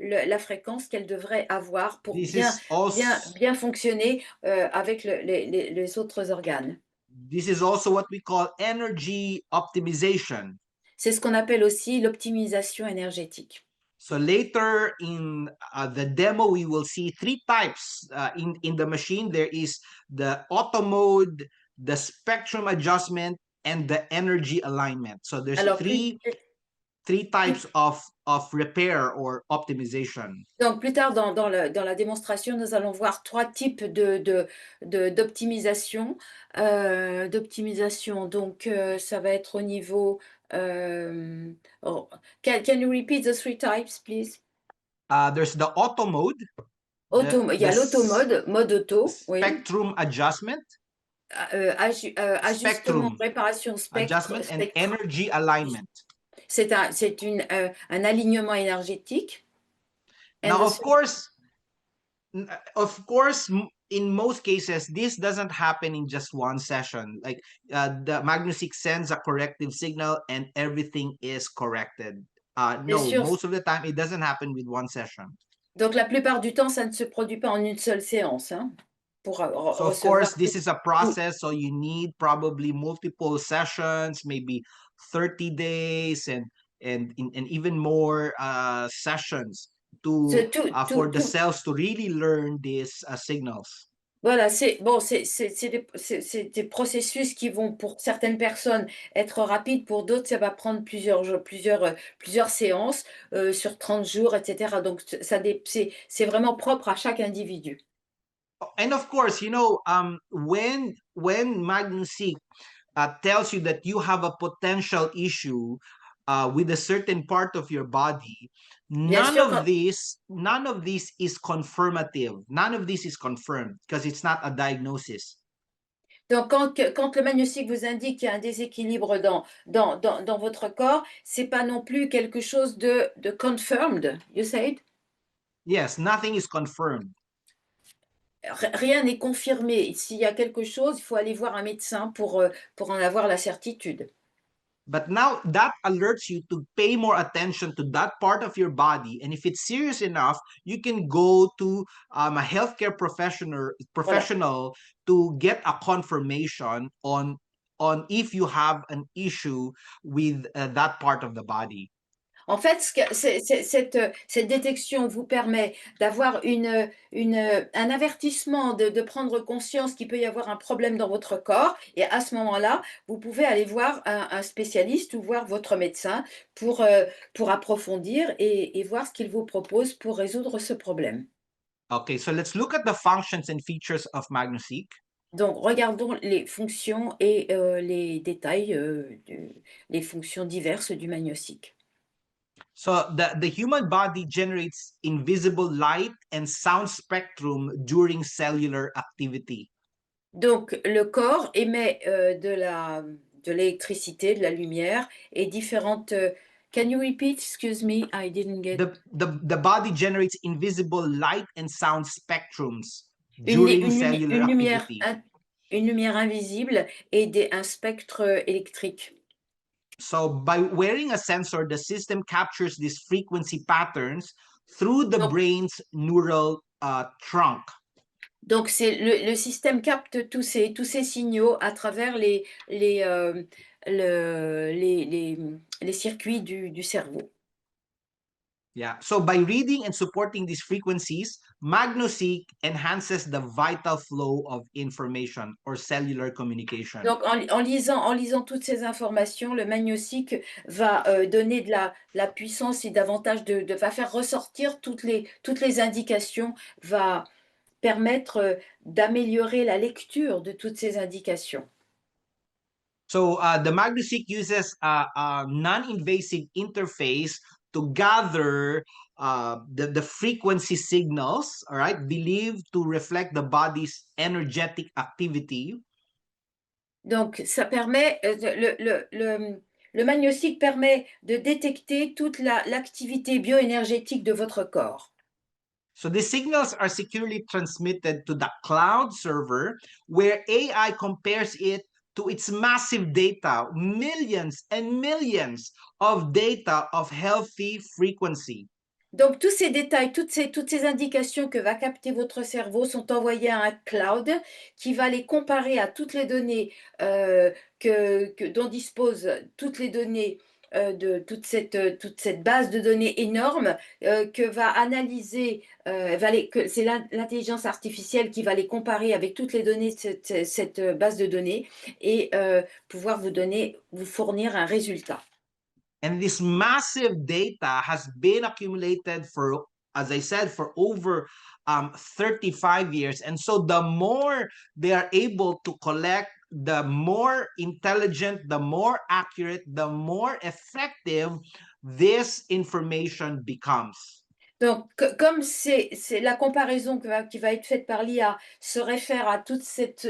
la fréquence qu'elle devrait avoir pour This is also bien fonctionner avec les autres organes. this is also what we call energy optimization. C'est ce qu'on appelle aussi l'optimisation énergétique. So later in the demo, we will see three types in the machine. There is the auto mode, the spectrum adjustment, and the energy alignment. So there's Alors, three types of repair or optimization. donc, plus tard dans la démonstration, nous allons voir trois types d'optimisation. Donc, ça va être au niveau. Can you repeat the three types, please? There's the auto mode, Il y a l'automode, mode auto, oui. spectrum adjustment, Ajustement, spectrum réparation adjustment, and spectre. energy alignment. C'est un alignement énergétique. And Now, the of course, in most cases, this doesn't happen in just one session. Like the MagnoSeek sends a corrective signal and everything is corrected. bien No, sûr, most of the time it doesn't happen with one session. donc la plupart du temps, ça ne se produit pas en une seule séance, hein, pour So of recevoir course, this is a process. So you need probably multiple sessions, maybe 30 days and even more sessions to for the cells to really learn these signals. Voilà, c'est des processus qui vont, pour certaines personnes, être rapides, pour d'autres, ça va prendre plusieurs jours, plusieurs séances sur 30 jours, etc. Donc, c'est vraiment propre à chaque individu. And of course, when MagnoSeek tells you that you have a potential issue with a certain part of your body, Bien none sûr, of this is confirmative. None of this is confirmed because it's not a diagnosis. donc quand le magnésique vous indique qu'il y a un déséquilibre dans votre corps, c'est pas non plus quelque chose de confirmed, you said? Yes, nothing is confirmed. Rien n'est confirmé. S'il y a quelque chose, il faut aller voir un médecin pour en avoir la certitude. But now that alerts you to pay more attention to that part of your body. And if it's serious enough, you can go to a healthcare professional to get a confirmation on if you have an issue with that part of the body. En fait, cette détection vous permet d'avoir un avertissement, de prendre conscience qu'il peut y avoir un problème dans votre corps. Et à ce moment-là, vous pouvez aller voir un spécialiste ou voir votre médecin pour approfondir et voir ce qu'il vous propose pour résoudre ce problème. Okay, so let's look at the functions and features of MagnoSeek. Donc, regardons les fonctions et les détails, les fonctions diverses du magnésique. So the human body generates invisible light and sound spectrum during cellular activity. Donc le corps émet, de l'électricité, de la lumière et différentes, can you repeat? Excuse me, I didn't get. The body generates invisible light and sound spectrums Une during cellular activity. une lumière invisible et un spectre, électrique. So by wearing a sensor, the system captures these frequency patterns through the Donc brain's neural trunk. donc c'est le système capte tous ces signaux à travers les circuits du cerveau. Yeah. So by reading and supporting these frequencies, MagnoSeek enhances the vital flow of information or cellular communication. Donc en lisant toutes ces informations, le MagnoSeek va, donner de la puissance et davantage va faire ressortir toutes les indications, va permettre, d'améliorer la lecture de toutes ces indications. So the MagnoSeek uses a non-invasive interface to gather the frequency signals, all right, believed to reflect the body's energetic activity. Donc ça permet, le MagnoSeek permet de détecter toute l'activité bioénergétique de votre corps. So the signals are securely transmitted to the cloud server where AI compares it to its massive data, millions and millions of data of healthy frequency. Donc tous ces détails, toutes ces indications que va capter votre cerveau sont envoyées à un cloud qui va les comparer à toutes les données, dont disposent toutes les données, de toute cette base de données énorme, que va analyser, c'est l'intelligence artificielle qui va les comparer avec toutes les données de cette base de données et pouvoir vous fournir un résultat. And this massive data has been accumulated for, as I said, for over 35 years. And so the more they are able to collect, the more intelligent, the more accurate, the more effective this information becomes. Donc, comme c'est la comparaison qui va être faite par l'IA se réfère à toute cet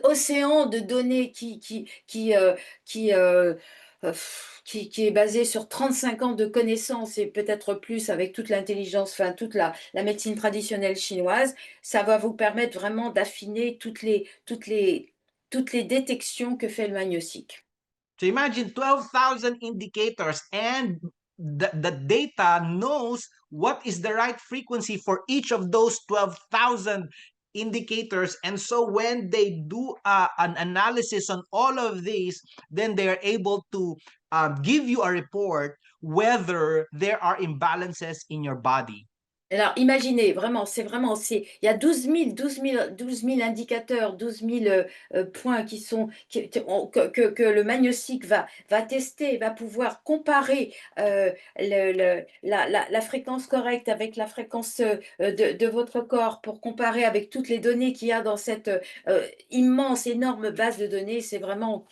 océan de données qui est basé sur 35 ans de connaissances et peut-être plus avec toute l'intelligence, enfin toute la médecine traditionnelle chinoise, ça va vous permettre vraiment d'affiner toutes les détections que fait le MagnoSeek. So imagine 12,000 indicators, and the data knows what is the right frequency for each of those 12,000 indicators. And so when they do an analysis on all of these, then they are able to give you a report whether there are imbalances in your body. Alors, imaginez, vraiment, il y a 12 000 indicateurs, 12 000 points que le MagnoSeek va tester, va pouvoir comparer la fréquence correcte avec la fréquence de votre corps pour comparer avec toutes les données qu'il y a dans cette immense, énorme base de données. C'est vraiment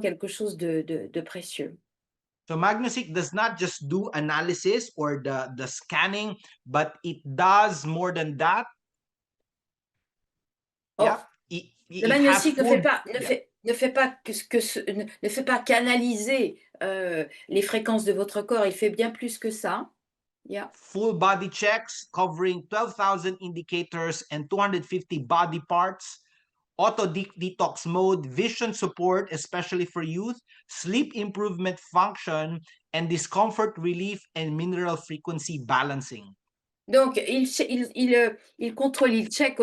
quelque chose de précieux. So MagnoSeek does not just do analysis or the scanning, but it does more than that. Yeah. Oh, It le has MagnoSeek full, ne fait pas ne fait pas qu'analyser les fréquences de votre corps, il fait bien plus que ça. Yeah. full body checks covering 12,000 indicators and 250 body parts, auto detox mode, vision support, especially for youth, sleep improvement function, and discomfort relief and mineral frequency balancing. Donc, il contrôle, il check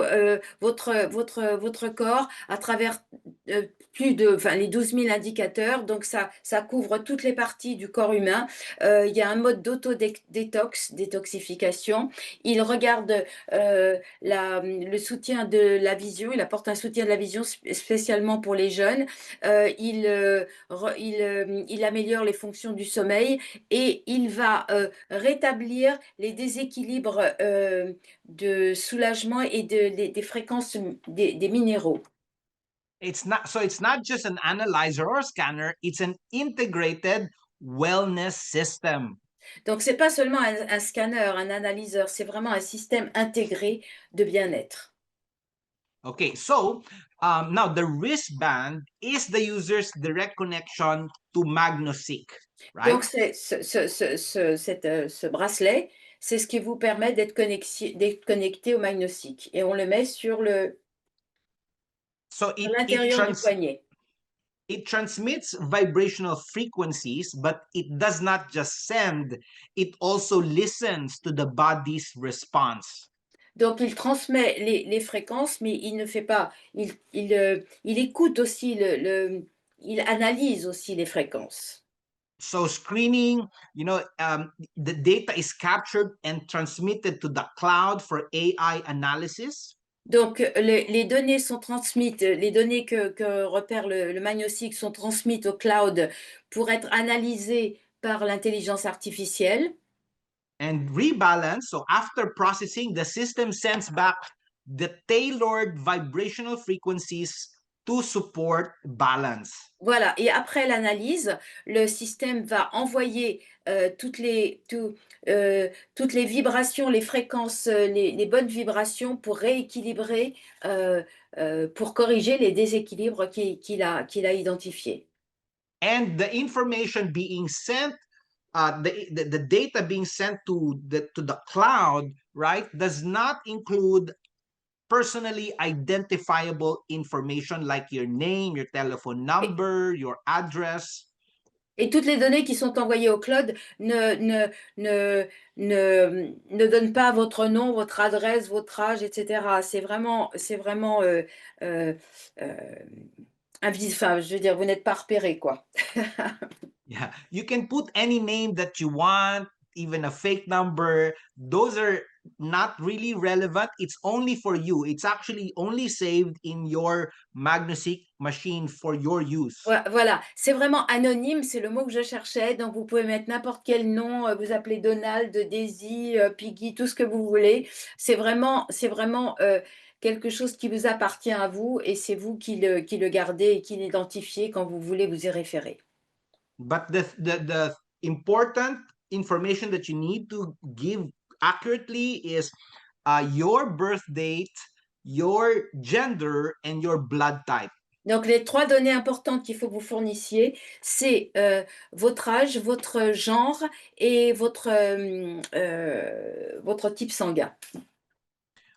votre corps à travers les 12 000 indicateurs. Donc, ça couvre toutes les parties du corps humain. Il y a un mode détoxification. Il regarde le soutien de la vision. Il apporte un soutien de la vision spécialement pour les jeunes. Il améliore les fonctions du sommeil et il va rétablir les déséquilibres de soulagement et des fréquences des minéraux. It's not just an analyzer or scanner, it's an integrated wellness system. Donc, c'est pas seulement un scanner, un analyseur, c'est vraiment un système intégré de bien-être. Okay, so now the wristband is the user's direct connection to MagnoSeek, Donc, right? ce bracelet, c'est ce qui vous permet d'être connecté au MagnoSeek. Et on le met sur So l'intérieur du poignet. it transmits vibrational frequencies, but it does not just send, it also listens to the body's response. Donc, il transmet les fréquences, mais il ne fait pas. Il écoute aussi il analyse aussi les fréquences. So screening, the data is captured and transmitted to the cloud for AI analysis. Donc, les données sont transmises, les données que repère le MagnoSeek sont transmises au cloud pour être analysées par l'intelligence artificielle. And rebalance. So after processing, the system sends back the tailored vibrational frequencies to support balance. Voilà, et après l'analyse, le système va envoyer toutes les vibrations, les fréquences, les bonnes vibrations pour rééquilibrer, pour corriger les déséquilibres qu'il a identifiés. And the information being sent, the data being sent to the cloud, right, does not include personally identifiable information like your name, your telephone Et, number, your address. et toutes les données qui sont envoyées au cloud ne donnent pas votre nom, votre adresse, votre âge, etc. C'est vraiment euh, euh, enfin, je veux dire, vous n'êtes pas repéré, quoi. Yeah, you can put any name that you want, even a fake number. Those are not really relevant. It's only for you. It's actually only saved in your MagnoSeek machine for your use. Voilà, c'est vraiment anonyme, c'est le mot que je cherchais. Donc, vous pouvez mettre n'importe quel nom, vous appelez Donald, Daisy, Piggy, tout ce que vous voulez. C'est vraiment quelque chose qui vous appartient à vous et c'est vous qui le gardez et qui l'identifiez quand vous voulez vous y référer. But the important information that you need to give accurately is your birth date, your gender, and your blood type. Donc, les 3 données importantes qu'il faut que vous fournissiez, c'est votre âge, votre genre et votre type sanguin.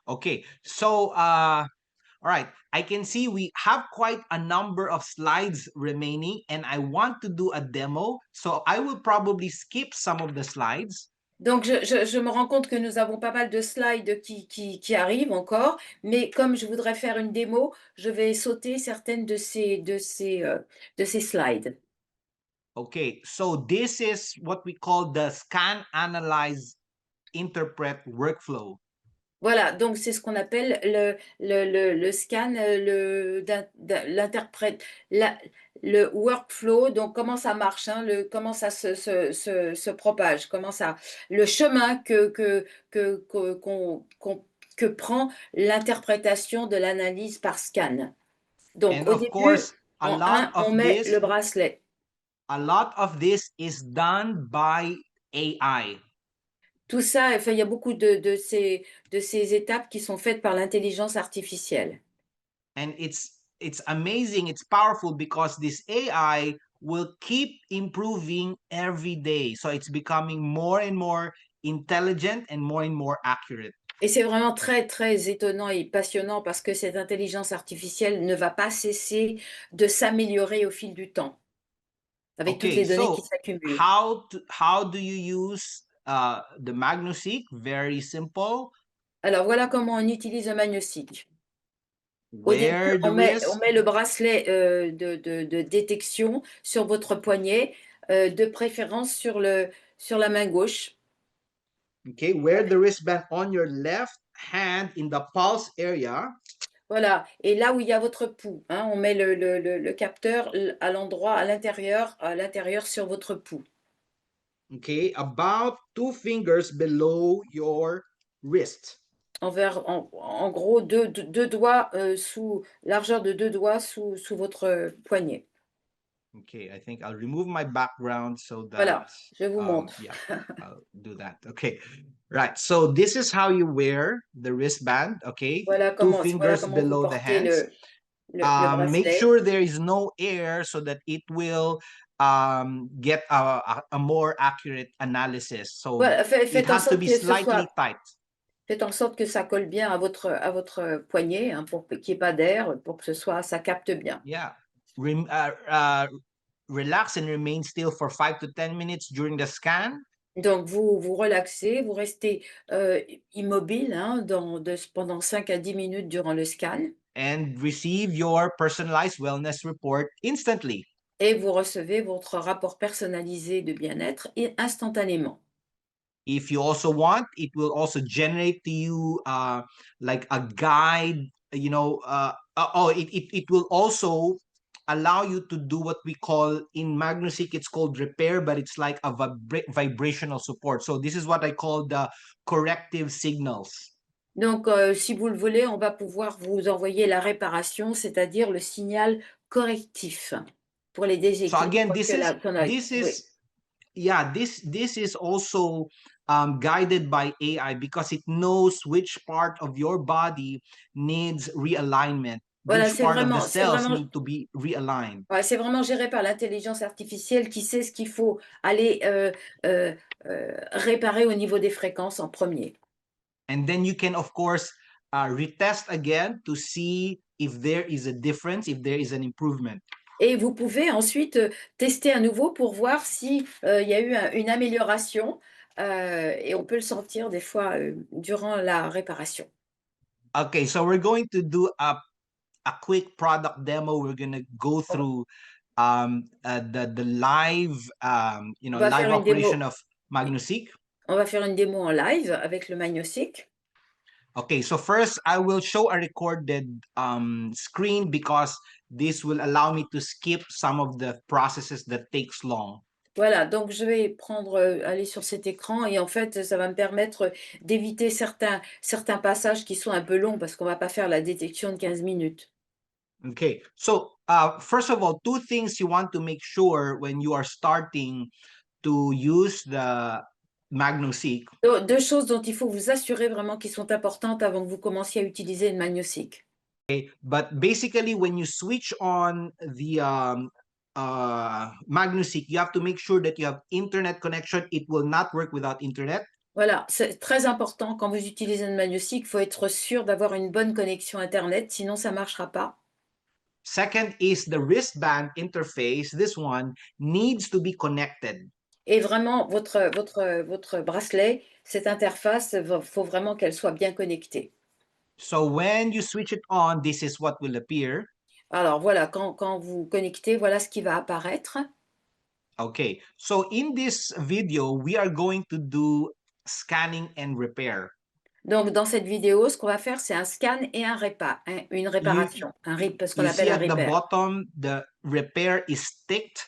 Okay, so all right, I can see we have quite a number of slides remaining, and I want to do a demo. So I will probably skip some of the slides. Donc, je me rends compte que nous avons pas mal de slides qui arrivent encore, mais comme je voudrais faire une démo, je vais sauter certaines de ces slides. Okay, so this is what we call the scan, analyze, interpret workflow. Voilà, donc c'est ce qu'on appelle le scan, l'interprète, le workflow, donc comment ça marche, hein, comment ça se propage, le chemin que prend l'interprétation de l'analyse par scan. Donc And au of course, début, en 1, on met le bracelet. a lot of this is done by AI. Tout ça, enfin, il y a beaucoup de ces étapes qui sont faites par l'intelligence artificielle. And it's amazing, it's powerful because this AI will keep improving every day. So it's becoming more and more intelligent and more accurate. Et c'est vraiment très, très étonnant et passionnant parce que cette intelligence artificielle ne va pas cesser de s'améliorer au fil du temps, avec toutes Okay, les données qui so s'accumulent. how do you use the MagnoSeek? Very simple. Alors voilà comment on utilise le MagnoSeek. Au début, Wear the on wrist. met le bracelet de détection sur votre poignet, de préférence sur la main gauche. Okay, wear the wristband on your left hand in the pulse area. Voilà, et là où il y a votre pouls, hein, on met le capteur à l'endroit, à l'intérieur sur votre pouls. Okay, about 2 fingers below your wrist. En gros, deux doigts, largeur de 2 doigts sous votre poignet. Okay, I think I'll remove my background so that Voilà, je vous montre. yeah, I'll do that. Okay, right. So this is how you wear the wristband. Okay, Voilà two voilà fingers comment vous below the portez hands. le Make bracelet. sure there is no air so that it will get a more accurate analysis. So Voilà, it faites en has to sorte be que ce slightly soit tight. faites en sorte que ça colle bien à votre poignet, hein, pour qu'il n'y ait pas d'air, pour que ça capte bien. Yeah. Relax and remain still for 5 to 10 minutes during the scan. Donc vous relaxez, vous restez, immobile, hein, pendant 5 à 10 minutes durant le scan And receive your personalized wellness report instantly. et vous recevez votre rapport personnalisé de bien-être et instantanément. If you also want, it will also generate to you like a guide, it will also allow you to do what we call in MagnoSeek, it's called repair, but it's like a vibrational support. So this is what I call the corrective signals. Donc si vous le voulez, on va pouvoir vous envoyer la réparation, c'est-à-dire le signal correctif pour les So déséquilibres again, oui. this is also guided by AI because it knows which part of your body needs realignment, Voilà, which part of the cells need to be realigned. ouais, c'est vraiment géré par l'intelligence artificielle qui sait ce qu'il faut aller, réparer au niveau des fréquences en premier. And then you can, of course, retest again to see if there is a difference, if there is an improvement. Et vous pouvez ensuite, tester à nouveau pour voir si, il y a eu une amélioration, et on peut le sentir des fois, durant la réparation. Okay, so we're going to do a quick product demo. We're going to go On through the live on va live faire une démo operation of MagnoSeek. on va faire une démo en live avec le MagnoSeek. Okay, so first I will show a recorded screen because this will allow me to skip some of the processes that takes long. Voilà, donc je vais aller sur cet écran et en fait, ça va me permettre d'éviter certains passages qui sont un peu longs parce qu'on va pas faire la détection de 15 minutes. Okay, so first of all, two things you want to make sure when you are starting to use the MagnoSeek. Do 2 choses dont il faut vous assurer vraiment qui sont importantes avant que vous commenciez à utiliser le MagnoSeek. But basically, when you switch on the MagnoSeek, you have to make sure that you have internet connection. It will not work without internet. Voilà, c'est très important quand vous utilisez le MagnoSeek, il faut être sûr d'avoir une bonne connexion internet, sinon ça marchera pas. Second is the wristband interface. This one needs to be connected. Et vraiment votre bracelet, cette interface, faut vraiment qu'elle soit bien connectée. So when you switch it on, this is what will appear. Alors voilà, quand vous connectez, voilà ce qui va apparaître. Okay, so in this video, we are going to do scanning and repair. Donc dans cette vidéo, ce qu'on va faire, c'est un scan et une réparation, ce qu'on You appelle see un at the repair. bottom, the repair is ticked.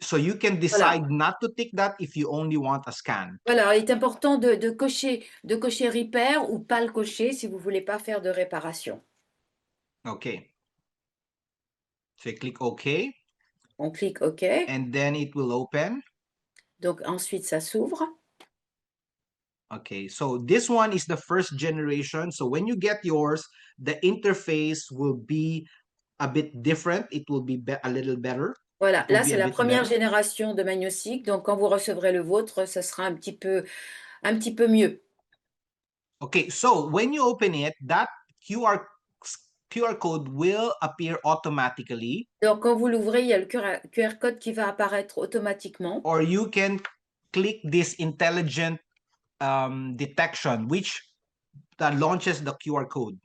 So you can Voilà. decide not to tick that if you only want a scan. Voilà, il est important de cocher repair ou pas le cocher si vous voulez pas faire de réparation. Okay. So click OK, On clique OK, and then it will open. donc ensuite ça s'ouvre. Okay, so this one is the first generation. So when you get yours, the interface will be a bit different. It will be a little better. Voilà, It will là be c'est a la bit première better. génération de MagnoSeek, donc quand vous recevrez le vôtre, ça sera un petit peu mieux. Okay, so when you open it, that QR code will appear automatically, Donc quand vous l'ouvrez, il y a le QR code qui va apparaître automatiquement. or you can click this intelligent detection, which launches the QR code.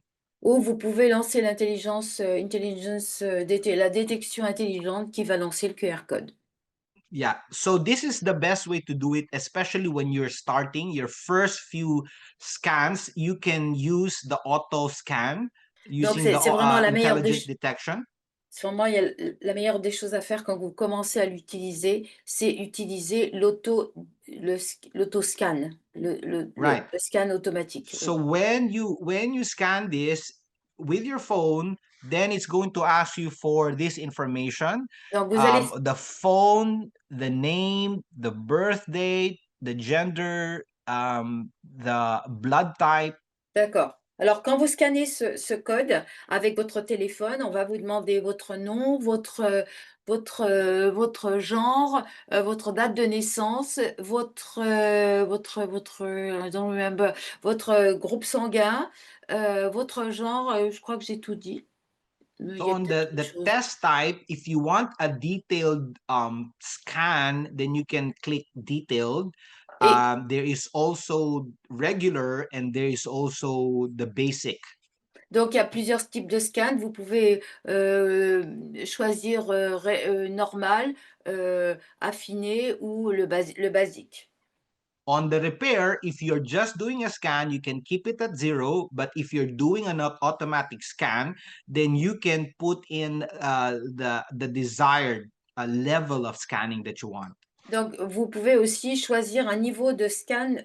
Ou vous pouvez lancer la détection intelligente qui va lancer le QR code. Yeah, so this is the best way to do it, especially when you're starting your first few scans. You can use the auto scan Donc using the c'est vraiment la meilleure intelligent detection. C'est vraiment la meilleure des choses à faire quand vous commencez à l'utiliser, c'est utiliser l'auto-scan, Right. le scan automatique. So when you scan this with your phone, then it's going to ask you for this information, Donc vous allez the phone, the name, the birth date, the gender, the blood type. D'accord. Alors, quand vous scannez ce code avec votre téléphone, on va vous demander votre nom, votre genre, votre date de naissance, I don't remember, votre groupe sanguin, votre genre, je crois que j'ai tout dit. Il So y a on peut-être the autre chose. test type, if you want a detailed scan, then you can click detailed. Et There is also regular and there is also the basic. donc, il y a plusieurs types de scans. Vous pouvez choisir normal, affiné ou le basique. On the repair, if you're just doing a scan, you can keep it at 0. But if you're doing an automatic scan, then you can put in the desired level of scanning that you want. Donc, vous pouvez aussi choisir un niveau de scan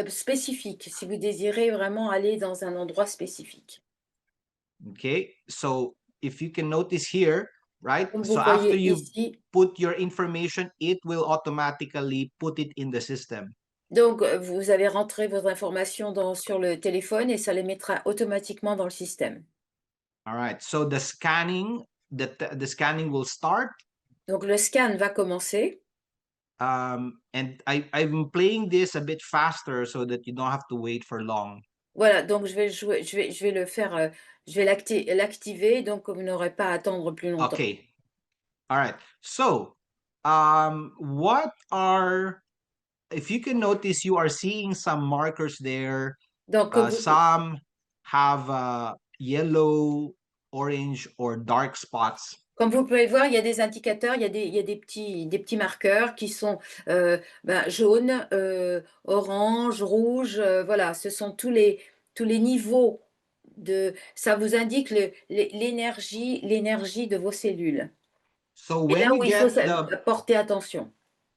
spécifique, si vous désirez vraiment aller dans un endroit spécifique. Okay, so if you can notice here, right? Comme vous So after voyez you ici, put your information, it will automatically put it in the system. donc vous avez rentré vos informations sur le téléphone et ça les mettra automatiquement dans le système. All right, so the scanning will start. Donc, le scan va commencer. And I've been playing this a bit faster so that you don't have to wait for long. Voilà, donc je vais le faire, je vais l'activer, donc vous n'aurez pas à attendre plus longtemps. Okay. All right. So, what are, if you can notice, you are seeing some markers there. Donc comme vous Some have yellow, orange, or dark spots. comme vous pouvez voir, il y a des indicateurs, il y a des petits marqueurs qui sont, jaune, orange, rouge, voilà, ce sont tous les niveaux ça vous indique l'énergie de vos cellules So et là où il faut porter attention.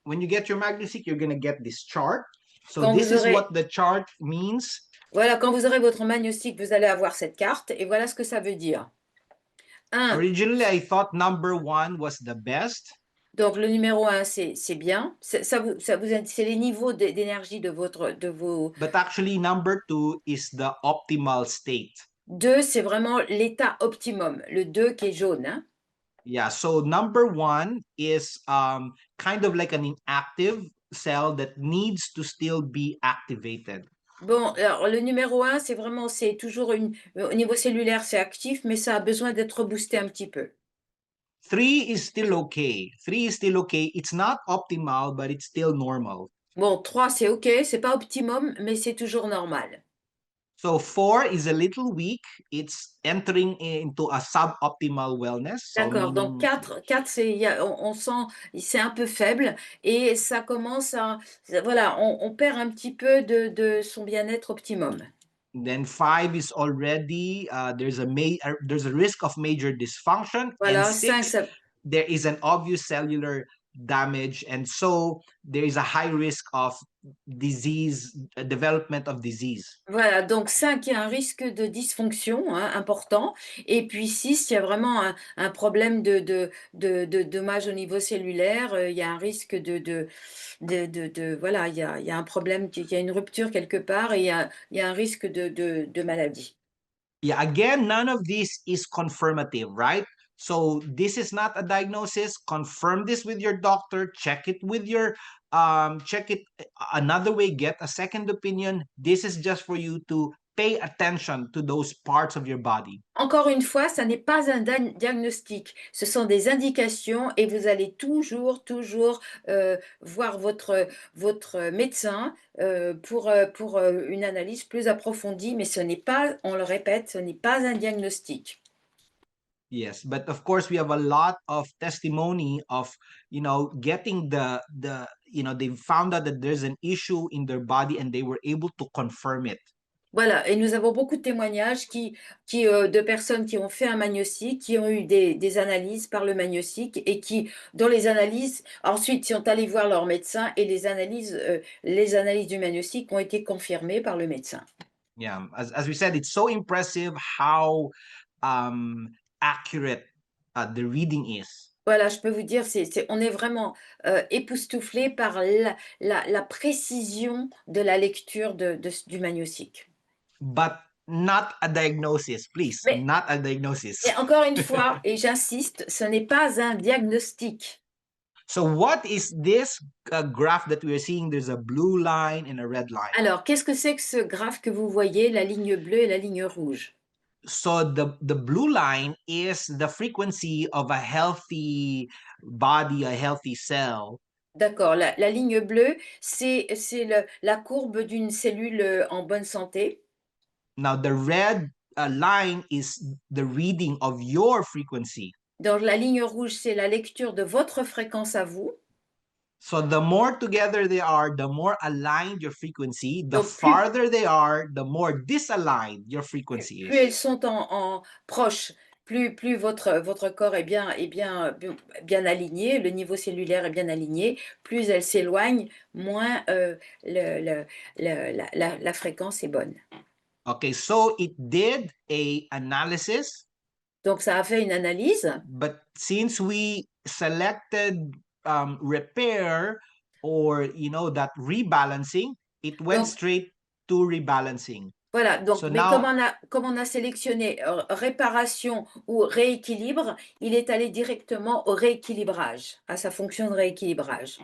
when you get your MagnoSeek, you're gonna get this chart. So Quand this vous is aurez what the chart means. Voilà, quand vous aurez votre MagnoSeek, vous allez avoir cette carte et voilà ce que ça veut dire. 1, Originally, I thought number 1 was the best. donc le numéro 1, c'est bien. C'est les niveaux d'énergie de vos. But actually, number 2 is the optimal state. 2, c'est vraiment l'état optimum. Le 2 qui est jaune, hein. Yeah, so number 1 is kind of like an inactive cell that needs to still be activated. Bon, alors le numéro 1, c'est toujours au niveau cellulaire, c'est actif, mais ça a besoin d'être boosté un petit peu. 3 is still okay. 3 is still okay. It's not optimal, but it's still normal. Bon, 3, c'est OK, c'est pas optimum, mais c'est toujours normal. So 4 is a little weak. It's entering into a suboptimal wellness. So D'accord, donc meaning 4, on sent, c'est un peu faible et ça commence voilà, on perd un petit peu de son bien-être optimum. then 5 is already there's a risk of major dysfunction, and Voilà, 5, 6 there is an obvious cellular damage, and so there is a high risk of disease, development of disease. voilà, donc 5, il y a un risque de dysfonction, hein, important, et puis 6, il y a vraiment un problème de dommages au niveau cellulaire, il y a un risque voilà, il y a un problème, il y a une rupture quelque part et il y a un risque de maladie. Yeah, again, none of this is confirmative, right? So this is not a diagnosis. Confirm this with your doctor. Check it with your check it another way. Get a second opinion. This is just for you to pay attention to those parts of your body. Encore une fois, ça n'est pas un diagnostic, ce sont des indications et vous allez toujours voir votre médecin pour une analyse plus approfondie, mais ce n'est pas, on le répète, ce n'est pas un diagnostic. Yes, but of course we have a lot of testimony of, getting they found out that there's an issue in their body and they were able to confirm it. Voilà, et nous avons beaucoup de témoignages de personnes qui ont fait un MagnoSeek, qui ont eu des analyses par le MagnoSeek et dont les analyses, ensuite, sont allés voir leur médecin et les analyses du MagnoSeek ont été confirmées par le médecin. Yeah, as we said, it's so impressive how accurate the reading is. Voilà, je peux vous dire, on est vraiment époustouflé par la précision de la lecture du MagnoSeek. But not a diagnosis, please, Mais, not a diagnosis. et encore une fois, et j'insiste, ce n'est pas un diagnostic. So what is this graph that we are seeing? There's a blue line and a red line. Alors, qu'est-ce que c'est que ce graphe que vous voyez, la ligne bleue et la ligne rouge? So the blue line is the frequency of a healthy body, a healthy cell. D'accord, la ligne bleue, c'est la courbe d'une cellule en bonne santé. Now the red line is the reading of your frequency. Donc, la ligne rouge, c'est la lecture de votre fréquence à vous. So the more together they are, the more aligned your frequency. The Donc, farther they are, the more disaligned your frequency plus elles is. sont en proches, plus votre corps est bien aligné, le niveau cellulaire est bien aligné, plus elles s'éloignent, moins la fréquence est bonne. Okay, so it did a analysis, Donc, ça a fait une analyse. but since we selected repair or that rebalancing, it went Donc, straight to rebalancing. voilà, donc, So mais now, comme on a sélectionné réparation ou rééquilibre, il est allé directement au rééquilibrage, à sa fonction de rééquilibrage.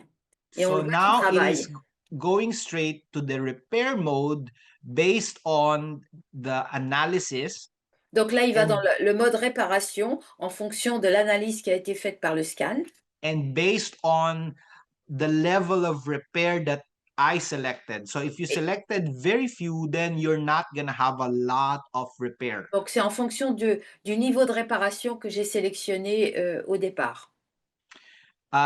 Et on so le voit qu'il now it travaille. is going straight to the repair mode based on the analysis. Donc là, il va dans And, le mode réparation en fonction de l'analyse qui a été faite par le scan. and based on the level of repair that I selected. So if you Et selected very few, then you're not going to have a lot of repair. donc c'est en fonction du niveau de réparation que j'ai sélectionné au départ.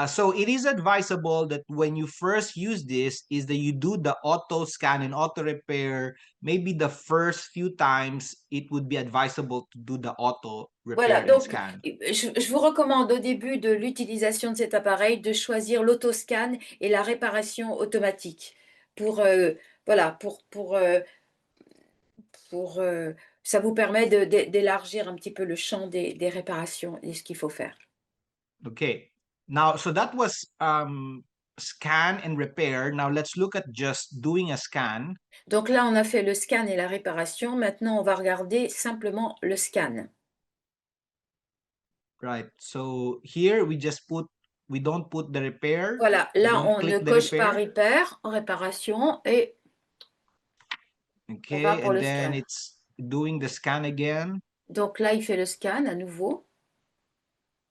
So it is advisable that when you first use this is that you do the auto scan and auto repair. Maybe the first few times it would be advisable to do the auto Voilà, repair and donc scan. je vous recommande au début de l'utilisation de cet appareil de choisir l'autoscan et la réparation automatique pour voilà ça vous permet d'élargir un petit peu le champ des réparations et ce qu'il faut faire. Okay. Now, so that was scan and repair. Now let's look at just doing a scan. Donc là, on a fait le scan et la réparation. Maintenant, on va regarder simplement le scan. Right. So here we don't put the repair. Voilà, We là, don't on ne click the coche pas repair. réparation et on va Okay, pour and le then scan. it's doing the scan again. Donc là, il fait le scan à nouveau.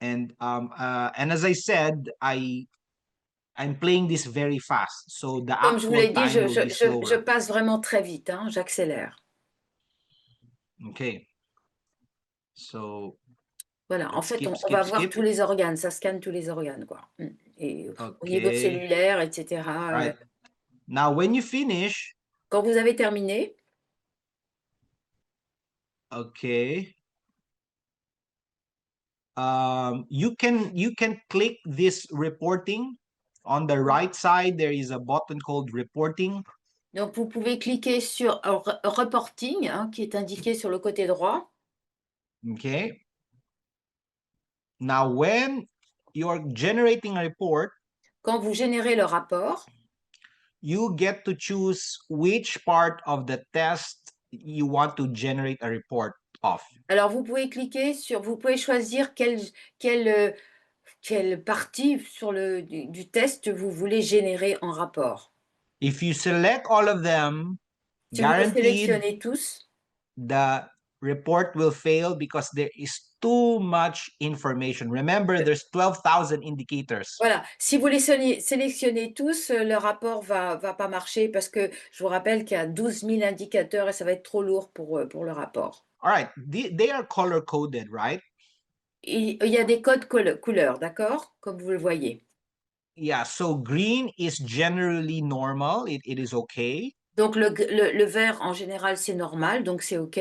And as I said, I'm playing this very fast, so the Comme je vous l'ai actual dit, time will be je slower. passe vraiment très vite, hein, j'accélère. Okay. So Voilà, en let's fait, skip, on va skip, voir skip. tous les organes, ça scanne tous les organes, quoi. Et au niveau Okay. cellulaire, etc. Right. Now, when you finish, Quand vous avez terminé, okay, you can click this reporting. On the right side, there is a button called reporting. donc vous pouvez cliquer sur reporting, hein, qui est indiqué sur le côté droit. Okay. Now, when you're generating a report, Quand vous générez le rapport, you get to choose which part of the test you want to generate a report of. alors vous pouvez cliquer sur, vous pouvez choisir quelle partie du test vous voulez générer en rapport. If you select all of them, Si vous les guaranteed sélectionnez tous, the report will fail because there is too much information. Remember, there's 12,000 indicators. voilà, si vous les sélectionnez tous, le rapport va pas marcher parce que je vous rappelle qu'il y a 12 000 indicateurs et ça va être trop lourd pour le rapport. All right, they are color coded, right? Il y a des codes couleurs, d'accord? Comme vous le voyez. Yeah, so green is generally normal. It is okay. Donc le vert en général c'est normal, donc c'est OK.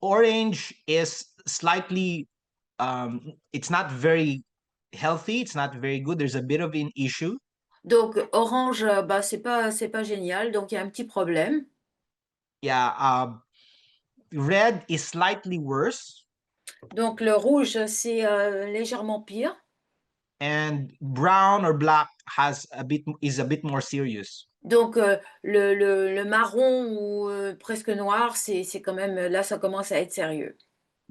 Orange is slightly, it's not very healthy. It's not very good. There's a bit of an issue. Donc orange, c'est pas génial, donc il y a un petit problème. Yeah, red is slightly worse, Donc le rouge, c'est légèrement pire. and brown or black is a bit more serious. Donc le marron ou presque noir, c'est quand même, là, ça commence à être sérieux.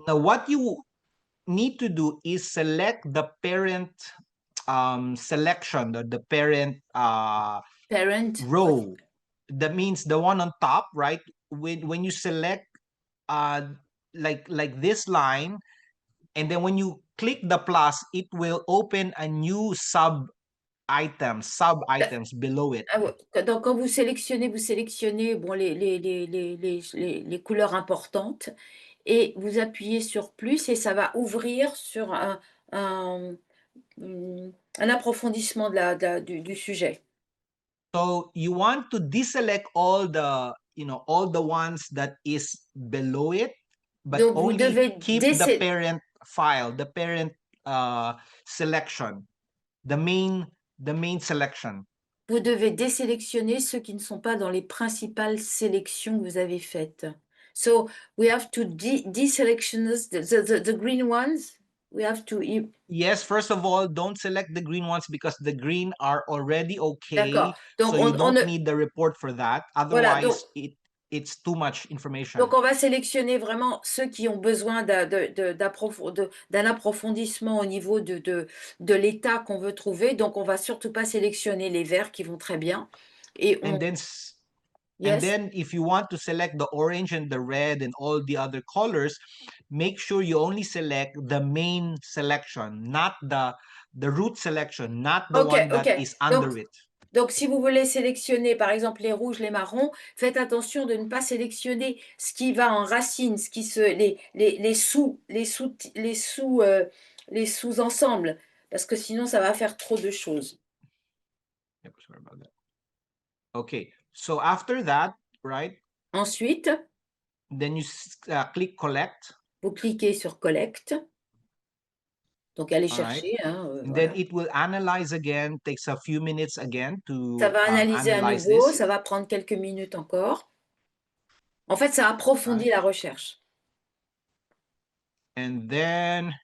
Now, what you need to do is select the parent selection, the parent Parent. row. That means the one on top, right? When you select like this line, and then when you click the plus, it will open a new sub items below it. Ah ouais. Donc quand vous sélectionnez bon, les couleurs importantes et vous appuyez sur plus et ça va ouvrir sur un, un approfondissement du sujet. So you want to deselect all the ones that is below it, but Donc vous only devez keep the parent file, the parent selection, the main selection. Vous devez désélectionner ceux qui ne sont pas dans les principales sélections que vous avez faites. So we have to deselection the green ones. We have to. Yes, first of all, don't select the green ones because the green are already okay. D'accord. Donc So you don't need the report for that. Voilà, Otherwise, it's too much information. Donc, on va sélectionner vraiment ceux qui ont besoin d'un approfondissement au niveau de l'état qu'on veut trouver. Donc, on va surtout pas sélectionner les verts qui vont très bien. Et And then if you want to select the orange and the red and all the other colors, make sure you only select the main selection, not the root selection, not the one that is under it. Donc, si vous voulez sélectionner, par exemple, les rouges, les marrons, faites attention de ne pas sélectionner ce qui va en racine, ce qui les sous-ensembles, parce que sinon, ça va faire trop de choses. Yep, sorry about that. Okay, so after that, right? Ensuite, then you click collect. Vous cliquez sur collect. Donc, allez chercher. Right. And then it will analyze again, takes a few minutes again to ça va analyser à analyze nouveau, this. ça va prendre quelques minutes encore. En fait, ça approfondit la recherche. And then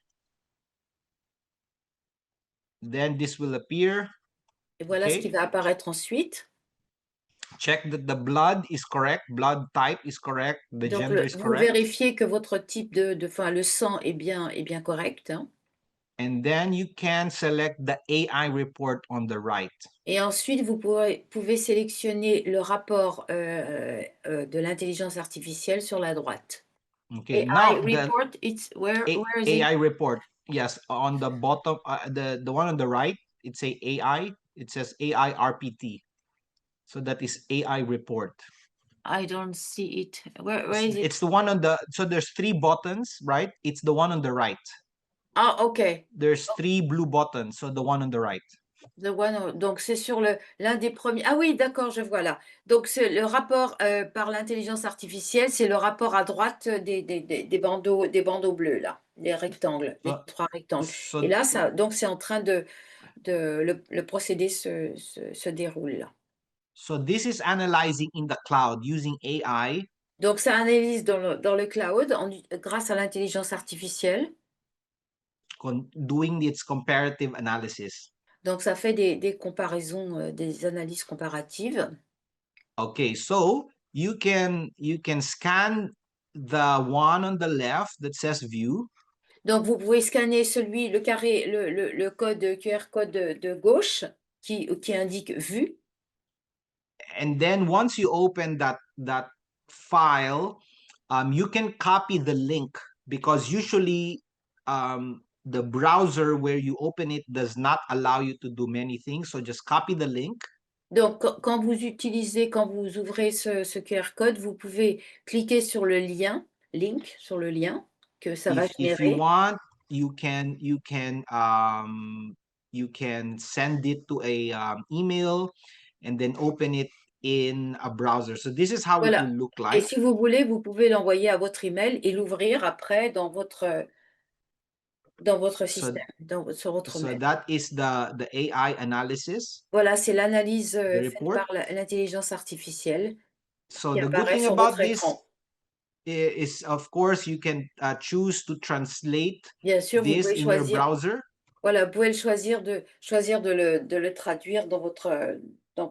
this will appear. Et voilà ce qui va apparaître ensuite. Check that the blood is correct, blood type is correct, the Donc, gender is vous correct. vérifiez que votre type le sang est bien correct. Hein. And then you can select the AI report on the right. Et ensuite, vous pouvez sélectionner le rapport de l'intelligence artificielle sur la droite. Okay, AI report, where is it? AI report, yes, on the bottom, the one on the right, it says AI, it says AI RPT. So that is AI report. I don't see it. Where is it? It's the one on the, so there's 3 buttons, right? It's the one on the right. Ah, ok. There's 3 blue buttons, so the one on the right. Donc, c'est sur l'un des premiers. Ah oui, d'accord, je vois là. Donc, c'est le rapport par l'intelligence artificielle, c'est le rapport à droite des bandeaux bleus, là, les rectangles, les 3 rectangles. Et là, donc, c'est en train le procédé se déroule là. So this is analyzing in the cloud using AI. Donc, ça analyse dans le cloud grâce à l'intelligence artificielle. Doing its comparative analysis. Donc, ça fait des comparaisons, des analyses comparatives. Okay, so you can scan the one on the left that says view. Donc, vous pouvez scanner le carré, le code QR code de gauche qui indique vue. And then once you open that file, you can copy the link because usually the browser where you open it does not allow you to do many things. So just copy the link. Donc, quand vous ouvrez ce QR code, vous pouvez cliquer sur le lien, sur le lien que ça va générer. If you want, you can send it to a email and then open it in a browser. So this is how it will look like. Et si vous voulez, vous pouvez l'envoyer à votre email et l'ouvrir après dans votre système, sur votre mail. So that is the AI analysis. Voilà, c'est l'analyse faite par l'intelligence artificielle So qui the good apparaît thing sur about votre this, écran. is, of course, you can choose to translate Bien sûr, vous this pouvez in your choisir, browser. voilà, vous pouvez le choisir de le traduire dans votre Then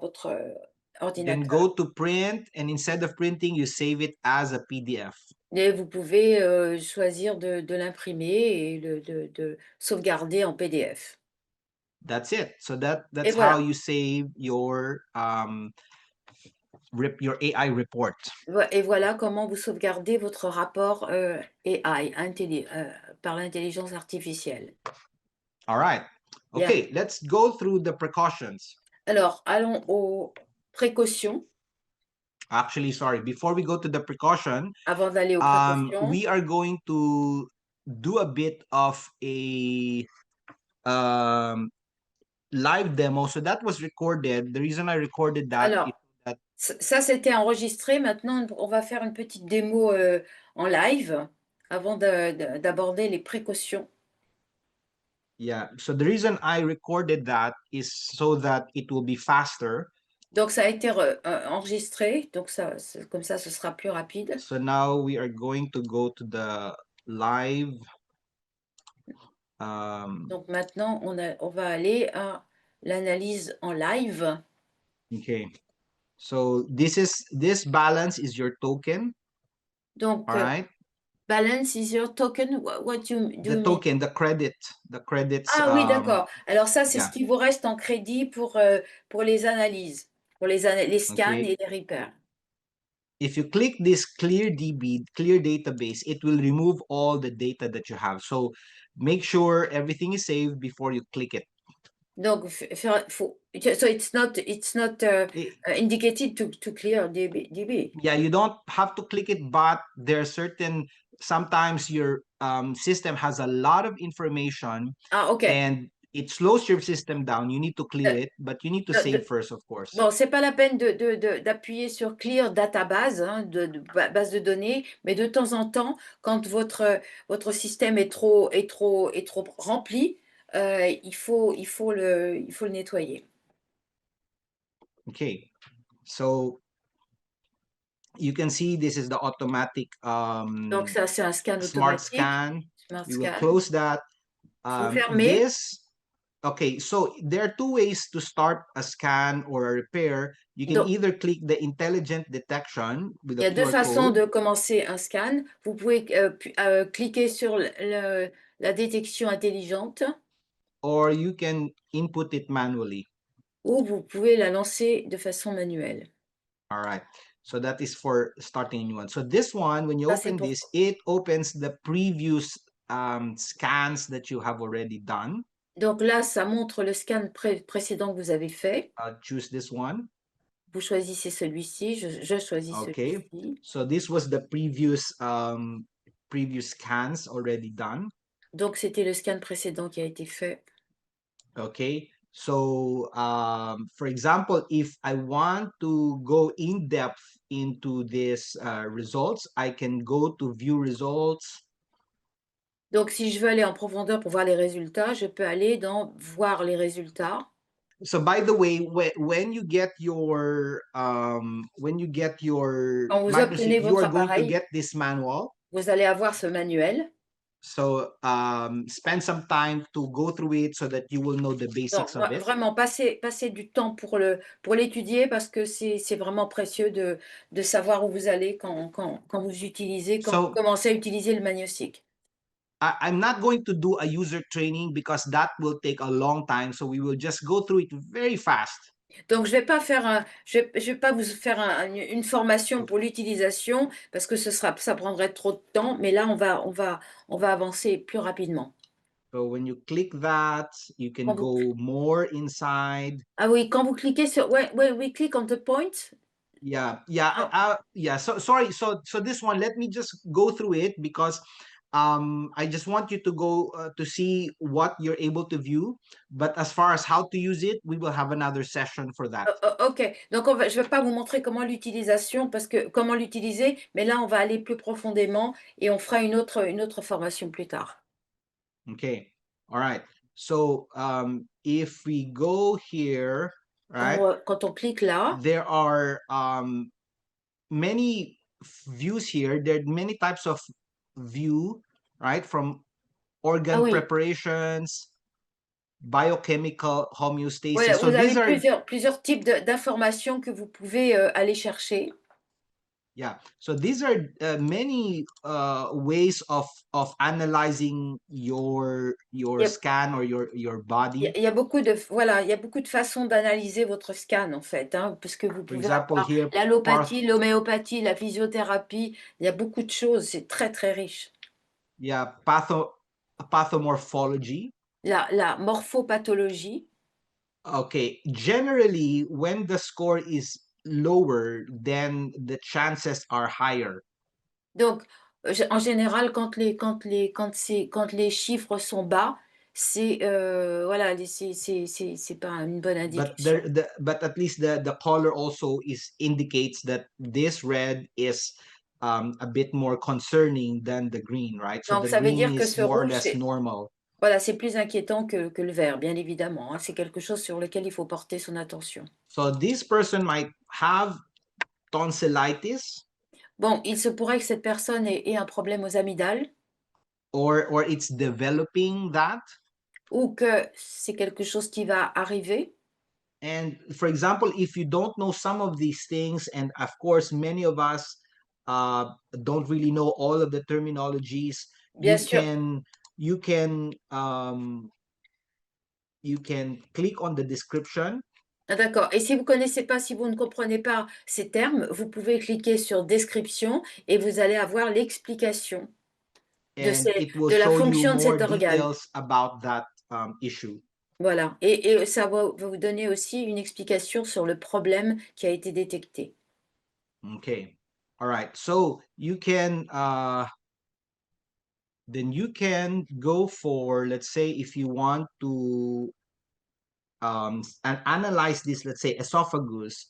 ordinateur. go to print, and instead of printing, you save it as a PDF. Et vous pouvez choisir de l'imprimer et de sauvegarder en PDF. That's it. So Et that's how voilà. you save your your AI report. Et voilà comment vous sauvegardez votre rapport AI, par l'intelligence artificielle. All right. Bien. Okay, let's go through the precautions. Alors, allons aux précautions. Actually, sorry, before we go to the precaution, Avant d'aller aux précautions. we are going to do a bit of a live demo. So that was recorded. The reason I recorded that is Alors, that ça c'était enregistré. Maintenant, on va faire une petite démo en live avant d'aborder les précautions. yeah. So the reason I recorded that is so that it will be faster. Donc, ça a été enregistré. Donc, comme ça, ce sera plus rapide. So now we are going to go to the live. Donc, maintenant, on va aller à l'analyse en live. Okay. So this balance is your token. Donc, All right. balance is your token. What do you The mean? token, the credits. Ah oui, d'accord. Alors ça, c'est ce yeah. qui vous reste en crédit pour les analyses, pour les scans Okay. et les repairs. If you click this clear database, it will remove all the data that you have. So make sure everything is saved before you click it. Donc, so it's not indicated to clear DB. Yeah, you don't have to click it, but there are certain, sometimes your system has a lot of information Ah, ok. and it slows your system down. You need to clear it, but you need to save first, of course. Bon, c'est pas la peine d'appuyer sur Clear Database, hein, base de données, mais de temps en temps, quand votre système est trop rempli, il faut le nettoyer. Okay, so you can see this is the automatic Donc ça, c'est un scan smart automatique. scan. Smart We will scan. close that. Vous fermez. Okay, so there are two ways to start a scan or a repair. You can Donc, either click the intelligent detection with il y a a deux QR façons code, de commencer un scan. Vous pouvez cliquer sur la détection intelligente or you can input it manually. ou vous pouvez la lancer de façon manuelle. All right. So that is for starting a new one. So this one, when you Ça, c'est open pour... this, it opens the previous scans that you have already done. Donc là, ça montre le scan précédent que vous avez fait. Choose this one. Vous choisissez celui-ci, je choisis Okay. celui-ci. So this was the previous scans already done. Donc c'était le scan précédent qui a été fait. Okay. So for example, if I want to go in depth into this results, I can go to view results. Donc si je veux aller en profondeur pour voir les résultats, je peux aller dans voir les résultats. So by the way, when you get your Quand vous MagnoSeek, obtenez you votre are going to appareil, get this manual. vous allez avoir ce manuel. So spend some time to go through it so that you will know the basics Donc, of it. vraiment, passez du temps pour l'étudier parce que c'est vraiment précieux de savoir où vous allez quand vous commencez à utiliser le MagnoSeek. I'm not going to do a user training because that will take a long time. So we will just go through it very fast. Donc, je vais pas vous faire une formation pour l'utilisation parce que ça prendrait trop de temps. Mais là, on va avancer plus rapidement. So when you click that, you can go more inside. Ah oui, quand vous cliquez sur we click on the point. Yeah. So sorry. So this one, let me just go through it because I just want you to go to see what you're able to view. But as far as how to use it, we will have another session for that. Ok, donc je ne vais pas vous montrer comment comment l'utiliser, mais là on va aller plus profondément et on fera une autre formation plus tard. Okay. All right. So if we go here, right? Quand on clique là, There are many views here. There are many types of view, right? From organ oui. preparations, biochemical Voilà, homeostasis. So vous these avez are, plusieurs types d'informations que vous pouvez aller chercher. yeah. So these are many ways of analyzing your Il y a, scan or your body. il y a beaucoup de, voilà, il y a beaucoup de façons d'analyser votre scan, en fait, hein, parce que vous For pouvez example, avoir here, l'allopathie, l'homéopathie, la physiothérapie. Il y a beaucoup de choses. C'est très, très riche. yeah, pathomorphology. La morphopathologie. Okay, generally, when the score is lower, then the chances are higher. Donc, en général, quand les chiffres sont bas, c'est voilà, c'est pas une bonne But indication. but at least the color also is indicates that this red is a bit more concerning than the green, right? So Donc, the ça veut green dire que is ce more or rouge, less c'est normal. voilà, c'est plus inquiétant que le vert, bien évidemment, hein. C'est quelque chose sur lequel il faut porter son attention. So this person might have tonsillitis, Bon, il se pourrait que cette personne ait un problème aux amygdales or it's developing that. ou que c'est quelque chose qui va arriver. And for example, if you don't know some of these things, and of course many of us don't really know all of the terminologies, Bien you sûr. can you can um, you can click on the description, Ah, d'accord. Et si vous connaissez pas, si vous ne comprenez pas ces termes, vous pouvez cliquer sur description et vous allez avoir l'explication and it will de la show you fonction de more cet organe. details about that issue. Voilà. Et ça va vous donner aussi une explication sur le problème qui a été détecté. Okay, all right, so you can then you can go for, let's say, if you want to and analyze this, let's say, esophagus,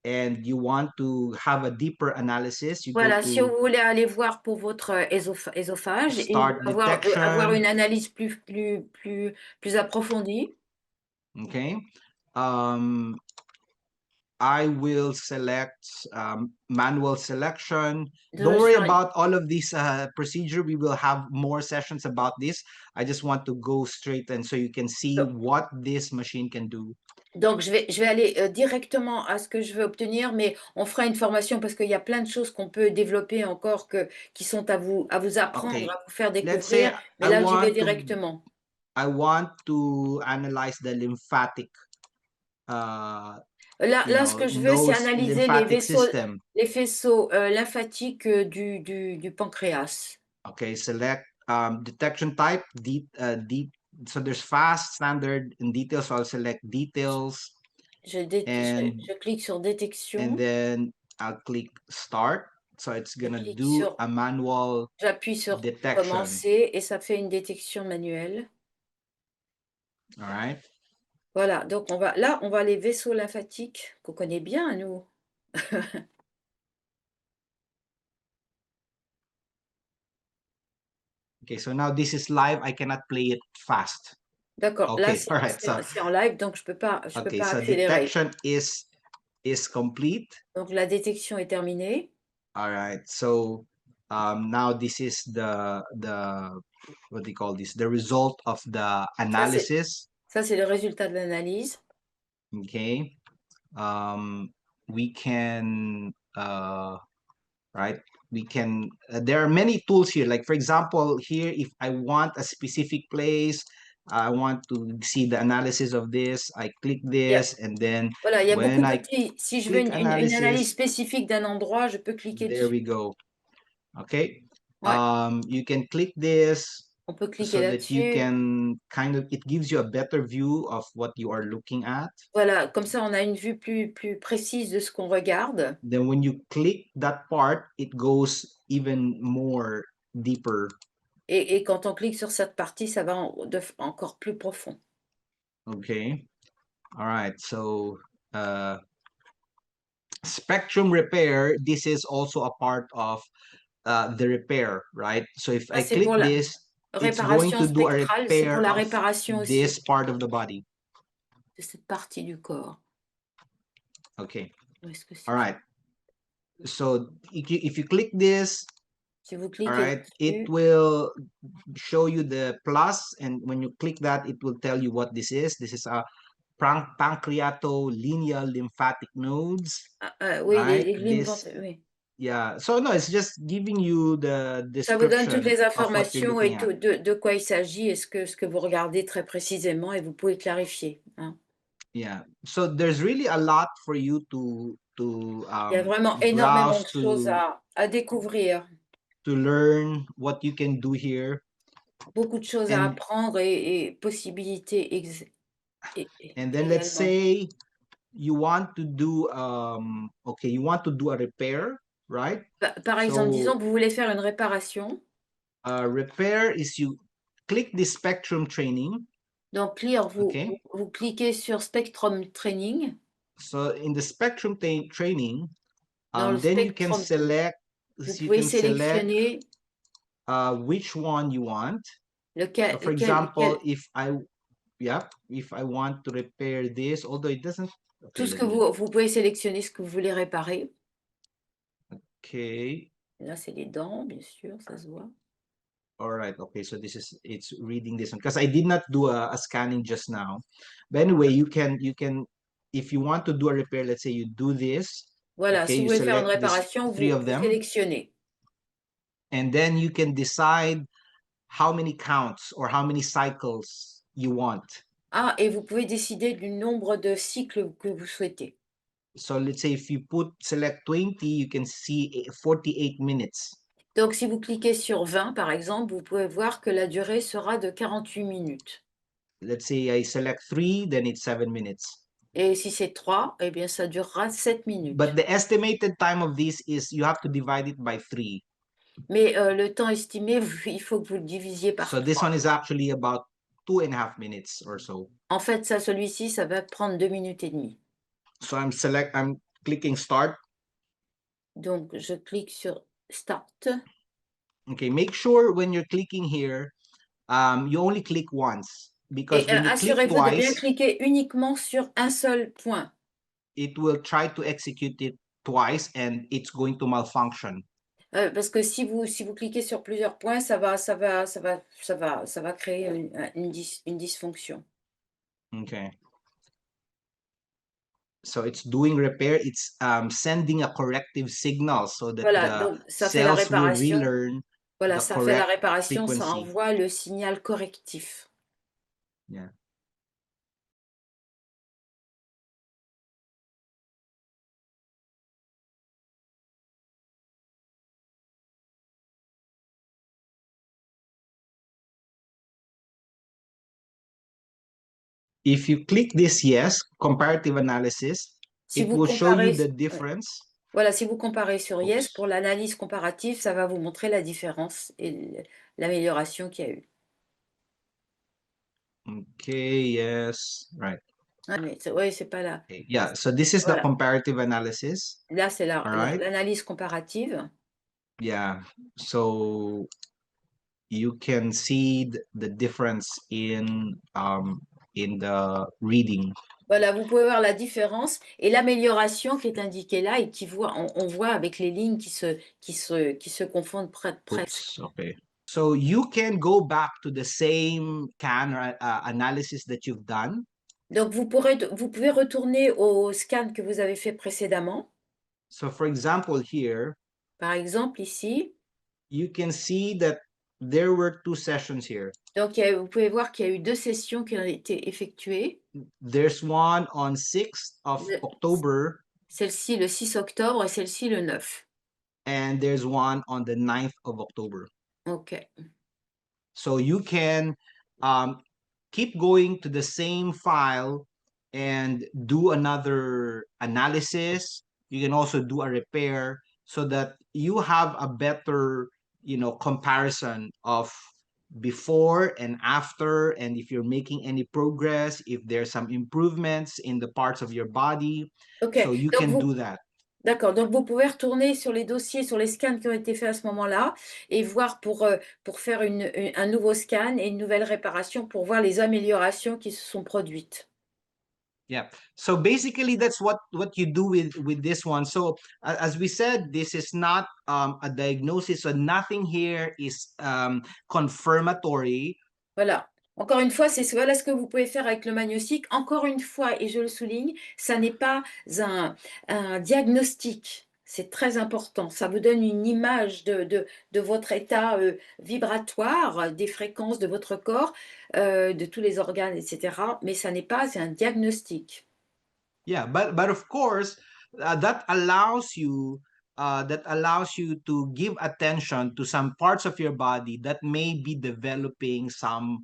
and you want to have a deeper analysis, you go Voilà, si to vous voulez aller voir pour votre ésophage et start avoir detection. une analyse plus approfondie, Okay, I will select manual selection. Don't de, worry sur, about all of these procedure. We will have more sessions about this. I just want to go straight and so you can see what this machine can do. donc je vais aller directement à ce que je veux obtenir, mais on fera une formation parce qu'il y a plein de choses qu'on peut développer encore qui sont à vous apprendre, Okay, à vous faire let's say découvrir, mais là j'y vais directement. I want to analyze the lymphatic Là, ce que je veux, c'est nose analyser lymphatic system. les vaisseaux lymphatiques du pancréas. Okay, select detection type, deep. So there's fast, standard, and details. So I'll select details, and Je clique sur détection, then I'll click start. So it's je gonna clique do sur, a manual j'appuie sur detection. commencer et ça fait une détection manuelle. All right. Voilà, donc on va les vaisseaux lymphatiques qu'on connaît bien, nous. Okay, so now this is live. I cannot play it fast. D'accord, là Okay, all right. So c'est en live, donc je peux okay, pas so accélérer. detection is complete. Donc la détection est terminée. All right. So now this is the what do you call this? The result of the Ça, analysis. c'est le résultat de l'analyse. Okay. We can right. We can. There are many tools here. Like for example, here, if I want a specific place, I want to see the analysis of this. I click Il y a, this, and then voilà, il y a beaucoup when I d'outils. Si je veux click une analyse analysis, spécifique d'un endroit, je peux cliquer there we dessus. go. Okay. Ouais, You can click this on peut cliquer so that you là-dessus. can it gives you a better view of what you are looking at. Voilà, comme ça, on a une vue plus précise de ce qu'on regarde. Then when you click that part, it goes even more deeper. Et quand on clique sur cette partie, ça va encore plus profond. Okay. All right. So spectrum repair, this is also a part of the repair, right? So if Ça, I c'est click pour la this, it's going réparation to do a spectrale, c'est pour repair la of réparation aussi this part of the body. de cette partie du corps. Okay. Où est-ce que All c'est? right. So if you click this, Si vous all cliquez right, it dessus, will show you the plus, and when you click that, it will tell you what this is. This is a pancreatolineal lymphatic nodes, oui, right? les This, oui. yeah. So no, it's just giving you the Ça vous donne toutes description les of what you're informations looking et at. de quoi il s'agit et ce que vous regardez très précisément et vous pouvez clarifier, hein. Yeah. So there's really a lot for you Il y a vraiment énormément browse de choses à découvrir, to learn what you can do here. beaucoup de choses à And apprendre et possibilités then let's également. say you want to do okay, you want to do a repair, right? Par exemple, disons So que vous voulez faire une réparation, repair is you click the spectrum training, donc lire, okay? vous cliquez sur Spectrum Training. So in the spectrum training, Dans le then you can spectrum, select vous pouvez sélectionner which one you want. So lequel, for quel, example, if I want to repair this, although it doesn't, okay, tout ce let que me, vous pouvez sélectionner ce que vous voulez réparer. okay, Là, c'est les dents, bien sûr, ça se voit. all right, okay, so it's reading this one because I did not do a scanning just now. But anyway, you can if you want to do a repair, let's say you do this, Voilà, okay, si vous you voulez faire une select this réparation, three of vous them, sélectionnez. and then you can decide how many counts or how many cycles you want. Ah, et vous pouvez décider du nombre de cycles que vous souhaitez. So let's say if you select 20, you can see 48 minutes. Donc, si vous cliquez sur 20, par exemple, vous pouvez voir que la durée sera de 48 minutes. Let's say I select 3, then it's 7 minutes. Et si c'est 3, eh bien, ça durera 7 minutes. But the estimated time of this is you have to divide it by 3. Mais le temps estimé, il faut que vous le divisiez par So this 3. one is actually about 2.5 minutes or so. En fait, ça, celui-ci, ça va prendre 2 minutes et demie. So I'm clicking start. Donc, je clique sur Start. Okay, make sure when you're clicking here, you only click once, because Et when you click assurez-vous de bien twice, cliquer uniquement sur un seul point. it will try to execute it twice and it's going to malfunction. Parce que si vous cliquez sur plusieurs points, ça va créer une dysfonction. Okay. So it's doing repair, it's sending a corrective signal so that Voilà, the donc ça fait la cells will réparation. relearn Voilà, the ça fait la correct réparation, ça frequency. envoie le signal correctif. Yeah. If you click this yes, comparative analysis, Si it vous will show you comparez the ouais, difference. voilà, si vous comparez sur Yes, Oops. pour l'analyse comparative, ça va vous montrer la différence et l'amélioration qu'il y a eu. Okay, yes, right. Ah mais ouais, c'est pas là. Okay, yeah, so this is the Voilà, comparative analysis. là, c'est All right. l'analyse comparative. Yeah, so you can see the difference in the reading. Voilà, vous pouvez voir la différence et l'amélioration qui est indiquée là et on voit avec les lignes qui se confondent presque. Oops, okay. So you can go back to the same analysis that you've done. Donc vous pouvez retourner au scan que vous avez fait précédemment. So for example, here, Par exemple ici, you can see that there were 2 sessions here. donc vous pouvez voir qu'il y a eu 2 sessions qui ont été effectuées. There's one on 6th of Le October, Celle-ci le 6 octobre et celle-ci le 9. and there's one on the 9th of October. OK. So you can keep going to the same file and do another analysis. You can also do a repair so that you have a better, comparison of before and after, and if you're making any progress, if there's some improvements in the parts of your body. OK. So you Donc can do that. D'accord, donc vous pouvez retourner sur les dossiers, sur les scans qui ont été faits à ce moment-là et voir pour faire un nouveau scan et une nouvelle réparation pour voir les améliorations qui se sont produites. Yeah. So basically, that's what you do with this one. So as we said, this is not a diagnosis. So nothing here is confirmatory. Voilà. Encore une fois, voilà ce que vous pouvez faire avec le MagnoSeek. Encore une fois, et je le souligne, ça n'est pas un diagnostic. C'est très important. Ça vous donne une image de votre état vibratoire, des fréquences de votre corps, de tous les organes, etc. Mais ça n'est pas un diagnostic. Yeah, but of course, that allows you to give attention to some parts of your body that may be developing some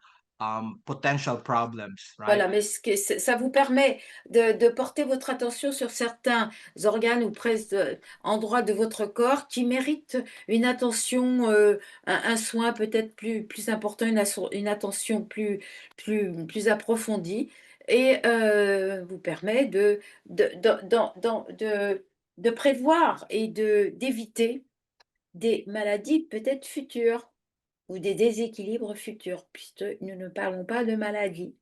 potential problems, right? Voilà, mais ça vous permet de porter votre attention sur certains organes ou presque endroits de votre corps qui méritent une attention, un soin peut-être plus important, une attention plus approfondie et vous permet de prévoir et d'éviter des maladies peut-être futures ou des déséquilibres futurs, puisque nous ne parlons pas de maladies.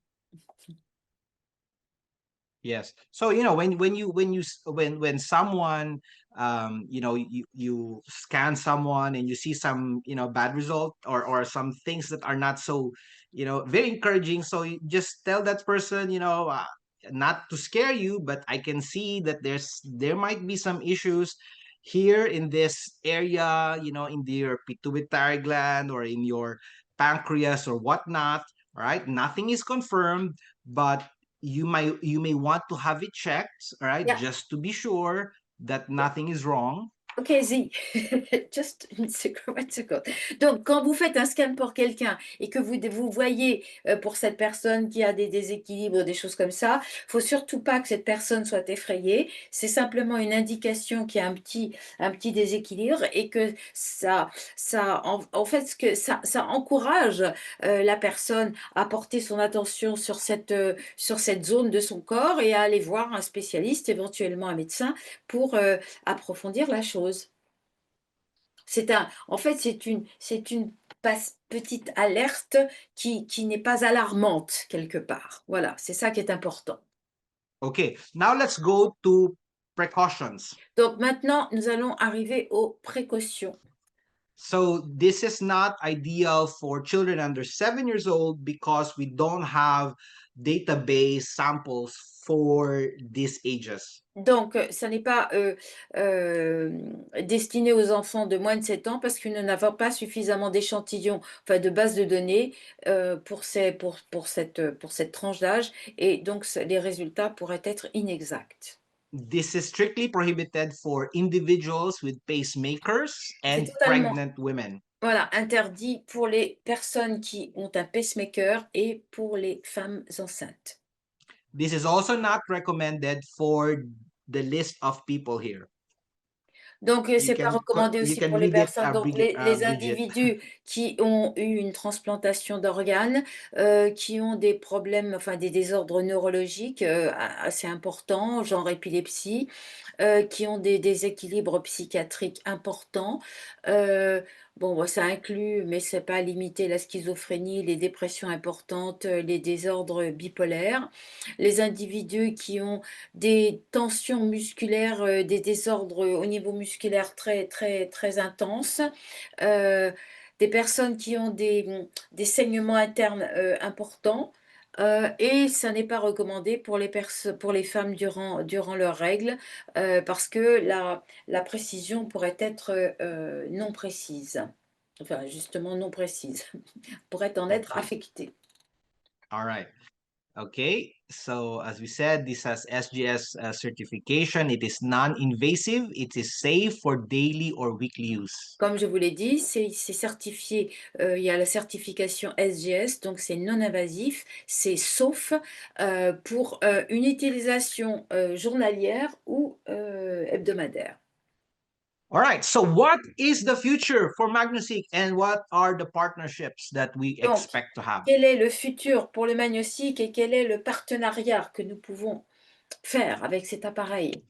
Yes. So when someone you scan someone and you see some bad result or some things that are not so very encouraging, so you just tell that person not to scare you, but I can see that there might be some issues here in this area, in your pituitary gland or in your pancreas or whatnot. All right, nothing is confirmed, but you may want to have it checked, all right, Yeah. just to be sure that nothing is wrong. Ok, Z, just une seconde. Donc, quand vous faites un scan pour quelqu'un et que vous voyez pour cette personne qui a des déséquilibres, des choses comme ça, faut surtout pas que cette personne soit effrayée. C'est simplement une indication qu'il y a un petit déséquilibre et que en fait, ça encourage la personne à porter son attention sur cette zone de son corps et à aller voir un spécialiste, éventuellement un médecin, pour approfondir la chose. En fait, c'est une petite alerte qui n'est pas alarmante quelque part. Voilà, c'est ça qui est important. Okay, now let's go to precautions. Donc maintenant, nous allons arriver aux précautions. So this is not ideal for children under 7 years old because we don't have database samples for these ages. Donc, ça n'est pas destiné aux enfants de moins de 7 ans parce que nous n'avons pas suffisamment d'échantillons, enfin de bases de données pour cette tranche d'âge et donc les résultats pourraient être inexacts. This is strictly prohibited for individuals with pacemakers C'est and totalement pregnant women. Voilà, interdit pour les personnes qui ont un pacemaker et pour les femmes enceintes. This is also not recommended for the list of people here. Donc, c'est pas recommandé You aussi can pour les read it, personnes, donc Bridget. les individus qui ont eu une transplantation d'organes, qui ont des problèmes, enfin des désordres neurologiques assez importants, genre épilepsie, qui ont des déséquilibres psychiatriques importants. Bon, ça inclut, mais c'est pas limité, la schizophrénie, les dépressions importantes, les désordres bipolaires. Les individus qui ont des tensions musculaires, des désordres au niveau musculaire très, très, très intenses, des personnes qui ont des saignements internes importants. Et ça n'est pas recommandé pour les femmes durant leurs règles parce que la précision pourrait être non précise. Enfin, justement non précise, pourrait en être Okay. affectée. All right. Okay, so as we said, this has SGS certification. It is non-invasive. It is safe for daily or weekly use. Comme je vous l'ai dit, c'est certifié, il y a la certification SGS, donc c'est non invasif, c'est sauf pour une utilisation journalière ou hebdomadaire. All right, so what is the future for MagnoSeek and what are the partnerships that we Donc, expect to have? quel est le futur pour le MagnoSeek et quel est le partenariat que nous pouvons faire avec cet appareil?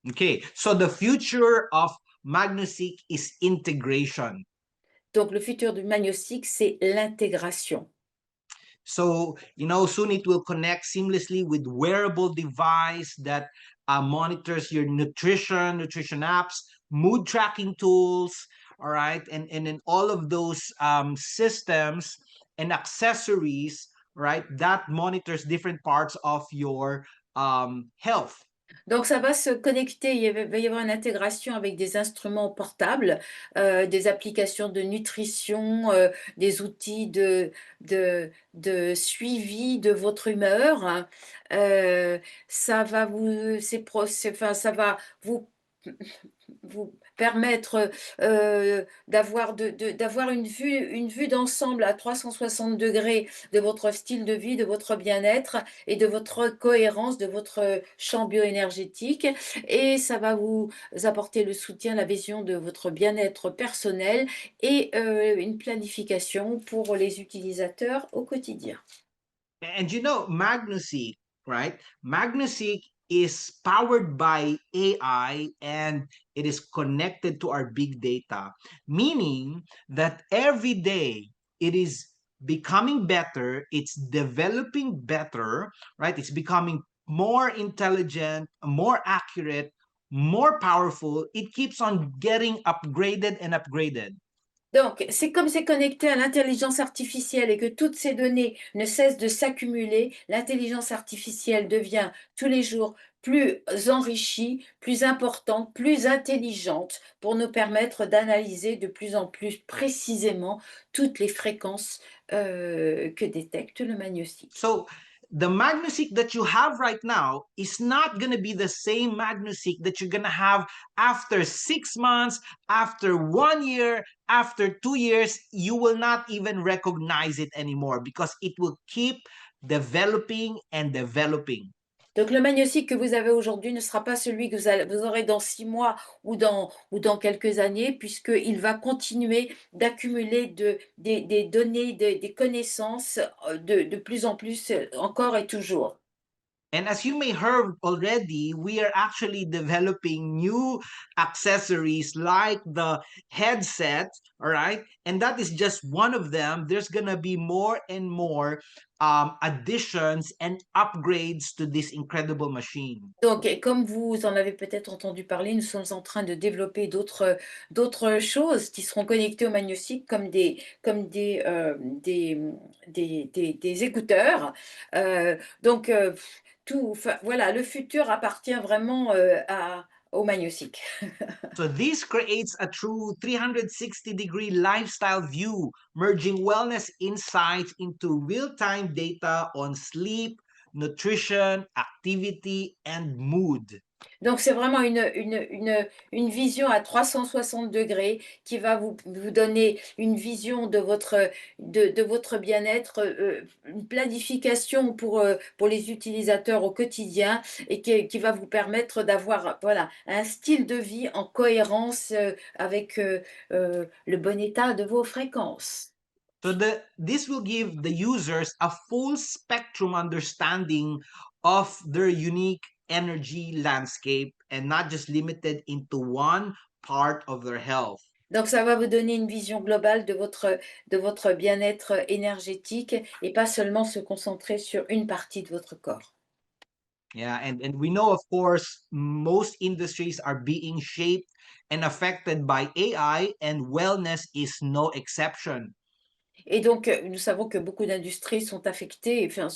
Okay, so the future of MagnoSeek is integration. Donc, le futur du MagnoSeek, c'est l'intégration. So, soon it will connect seamlessly with wearable device that monitors your nutrition apps, mood tracking tools, all right, and then all of those systems and accessories, right, that monitors different parts of your health. Donc ça va se connecter, va y avoir une intégration avec des instruments portables, des applications de nutrition, des outils de suivi de votre humeur, hein. Ça va vous enfin ça va vous permettre, d'avoir une vue d'ensemble à 360° de votre style de vie, de votre bien-être et de votre cohérence, de votre champ bioénergétique, et ça va vous apporter le soutien, la vision de votre bien-être personnel et une planification pour les utilisateurs au quotidien. And MagnoSeek, right? MagnoSeek is powered by AI and it is connected to our big data, meaning that every day it is becoming better, it's developing better, right? It's becoming more intelligent, more accurate, more powerful. It keeps on getting upgraded and upgraded. Donc, c'est comme c'est connecté à l'intelligence artificielle et que toutes ces données ne cessent de s'accumuler, l'intelligence artificielle devient tous les jours plus enrichie, plus importante, plus intelligente pour nous permettre d'analyser de plus en plus précisément toutes les fréquences que détecte le MagnoSeek. So the MagnoSeek that you have right now is not going to be the same MagnoSeek that you're going to have after 6 months, after 1 year, after 2 years. You will not even recognize it anymore because it will keep developing and developing. Donc le MagnoSeek que vous avez aujourd'hui ne sera pas celui que vous aurez dans 6 mois ou dans quelques années, puisqu'il va continuer d'accumuler des données, des connaissances de plus en plus, encore et toujours. And as you may heard already, we are actually developing new accessories like the headset, all right? And that is just one of them. There's going to be more and more additions and upgrades to this incredible machine. Donc, et comme vous en avez peut-être entendu parler, nous sommes en train de développer d'autres choses qui seront connectées au MagnoSeek des écouteurs. Donc, voilà, le futur appartient vraiment au MagnoSeek. So this creates a true 360-degree lifestyle view, merging wellness insights into real-time data on sleep, nutrition, activity, and mood. Donc, c'est vraiment une vision à 360° qui va vous donner une vision de votre bien-être, une planification pour les utilisateurs au quotidien et qui va vous permettre d'avoir, voilà, un style de vie en cohérence avec le bon état de vos fréquences. So this will give the users a full spectrum understanding of their unique energy landscape and not just limited into one part of their health. Donc, ça va vous donner une vision globale de votre bien-être énergétique et pas seulement se concentrer sur une partie de votre corps. Yeah, and we know, of course, most industries are being shaped and affected by AI, and wellness is no exception. Et donc, nous savons que beaucoup d'industries sont affectées, enfin,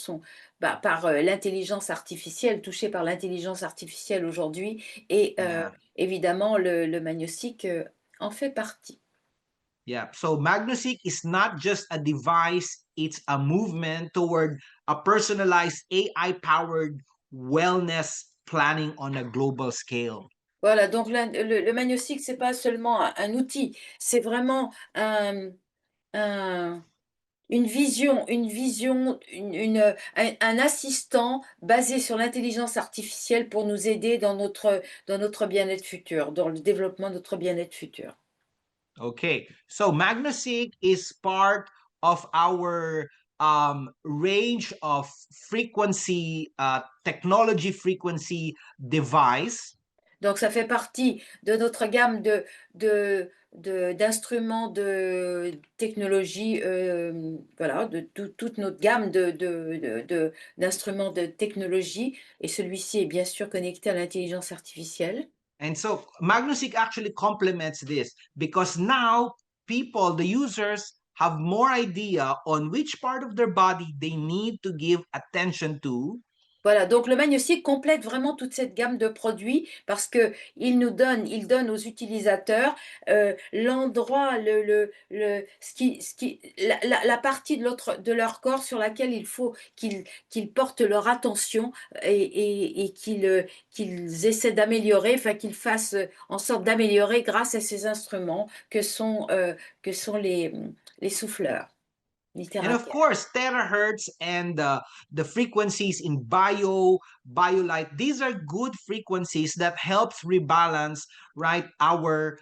par l'intelligence artificielle, touchées par l'intelligence artificielle aujourd'hui. Et Yeah. évidemment, le MagnoSeek en fait partie. Yeah. So MagnoSeek is not just a device, it's a movement toward a personalized AI-powered wellness planning on a global scale. Voilà, donc le MagnoSeek, c'est pas seulement un outil, c'est vraiment un une vision, un assistant basé sur l'intelligence artificielle pour nous aider dans notre bien-être futur, dans le développement de notre bien-être futur. Okay. So MagnoSeek is part of our range of frequency, technology frequency device. Donc, ça fait partie de notre gamme d'instruments de technologie, voilà, de toute notre gamme d'instruments de technologie. Et celui-ci est bien sûr connecté à l'intelligence artificielle. And so MagnoSeek actually complements this because now people, the users, have more idea on which part of their body they need to give attention to. Voilà, donc le MagnoSeek complète vraiment toute cette gamme de produits parce qu'il donne aux utilisateurs l'endroit, la partie de leur corps sur laquelle il faut qu'ils portent leur attention et qu'ils essaient d'améliorer, enfin qu'ils fassent en sorte d'améliorer grâce à ces instruments que sont les souffleurs, les And of thérapeutes. course, terahertz and the frequencies in biolight, these are good frequencies that helps rebalance, right, our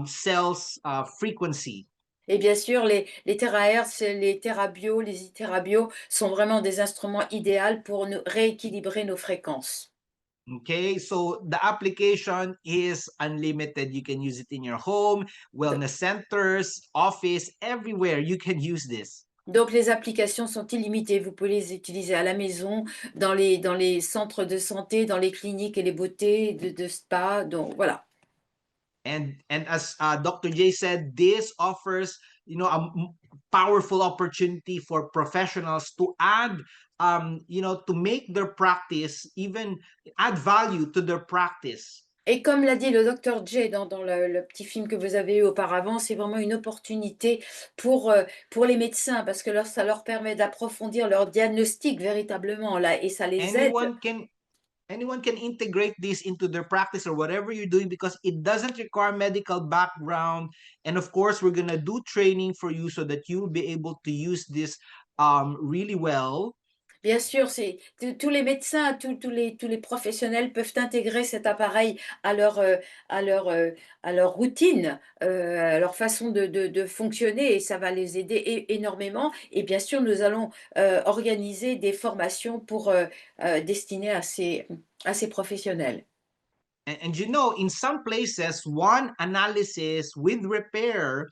cells frequency. Et bien sûr, les terahertz, les terabio, les iterabio sont vraiment des instruments idéaux pour nous rééquilibrer nos fréquences. Okay, so the application is unlimited. You can use it in your home, wellness centers, office, everywhere you can use this. Donc les applications sont illimitées. Vous pouvez les utiliser à la maison, dans les centres de santé, dans les cliniques et les beautés de spa. Donc voilà. And as Dr. J said, this offers a powerful opportunity for professionals to add to make their practice, even add value to their practice. Et comme l'a dit le docteur J dans le petit film que vous avez eu auparavant, c'est vraiment une opportunité pour les médecins parce que ça leur permet d'approfondir leur diagnostic véritablement là, et ça les aide. Anyone can integrate this into their practice or whatever you're doing because it doesn't require medical background. And of course, we're gonna do training for you so that you'll be able to use this really well. Bien sûr, tous les médecins, tous les professionnels peuvent intégrer cet appareil à à leur, euh, à leur routine, à leur façon de fonctionner et ça va les aider énormément. Et bien sûr, nous allons organiser des formations destinées à ces professionnels. And in some places, one analysis with repair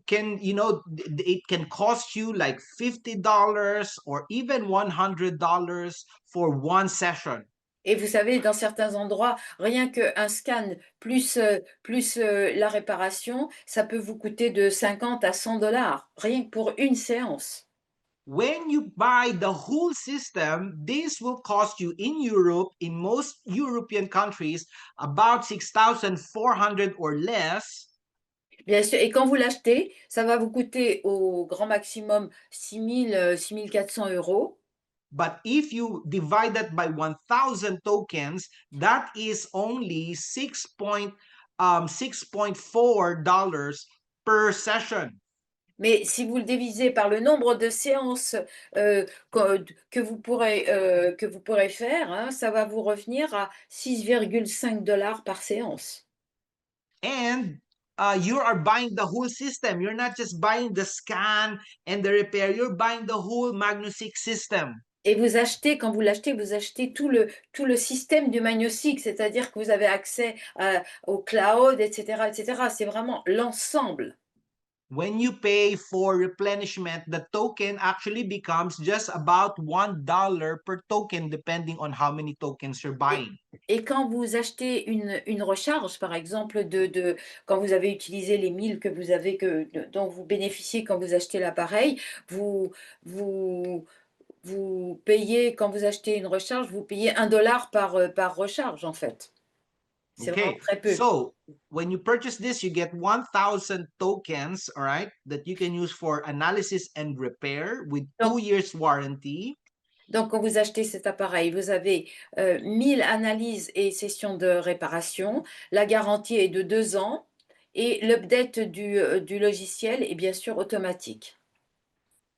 can, it can cost you like $50 or even $100 for one session. Et vous savez, dans certains endroits, rien qu'un scan plus la réparation, ça peut vous coûter de 50 à 100 dollars, rien que pour une séance. When you buy the whole system, this will cost you in Europe, in most European countries, about 6,400 or less. Bien sûr, et quand vous l'achetez, ça va vous coûter au grand maximum 6 400 euros. But if you divide that by 1,000 tokens, that is only $6.4 per session. Mais si vous le divisez par le nombre de séances que vous pourrez faire, hein, ça va vous revenir à 6,5 dollars par séance. And you are buying the whole system. You're not just buying the scan and the repair. You're buying the whole MagnoSeek system. Et quand vous l'achetez, vous achetez tout le système du MagnoSeek, c'est-à-dire que vous avez accès au cloud, etc., etc. C'est vraiment l'ensemble. When you pay for replenishment, the token actually becomes just about $1 per token, depending on how many tokens you're buying. Et quand vous achetez une recharge, par exemple, quand vous avez utilisé les 1000 que vous avez, dont vous bénéficiez quand vous achetez l'appareil, vous payez, quand vous achetez une recharge, vous payez 1 dollar par recharge, en fait. C'est vraiment Okay, très peu. so when you purchase this, you get 1,000 tokens, all right, that you can use for analysis and repair with 2 years warranty. Donc, quand vous achetez cet appareil, vous avez 1000 analyses et sessions de réparation. La garantie est de 2 ans et l'update du logiciel est bien sûr automatique.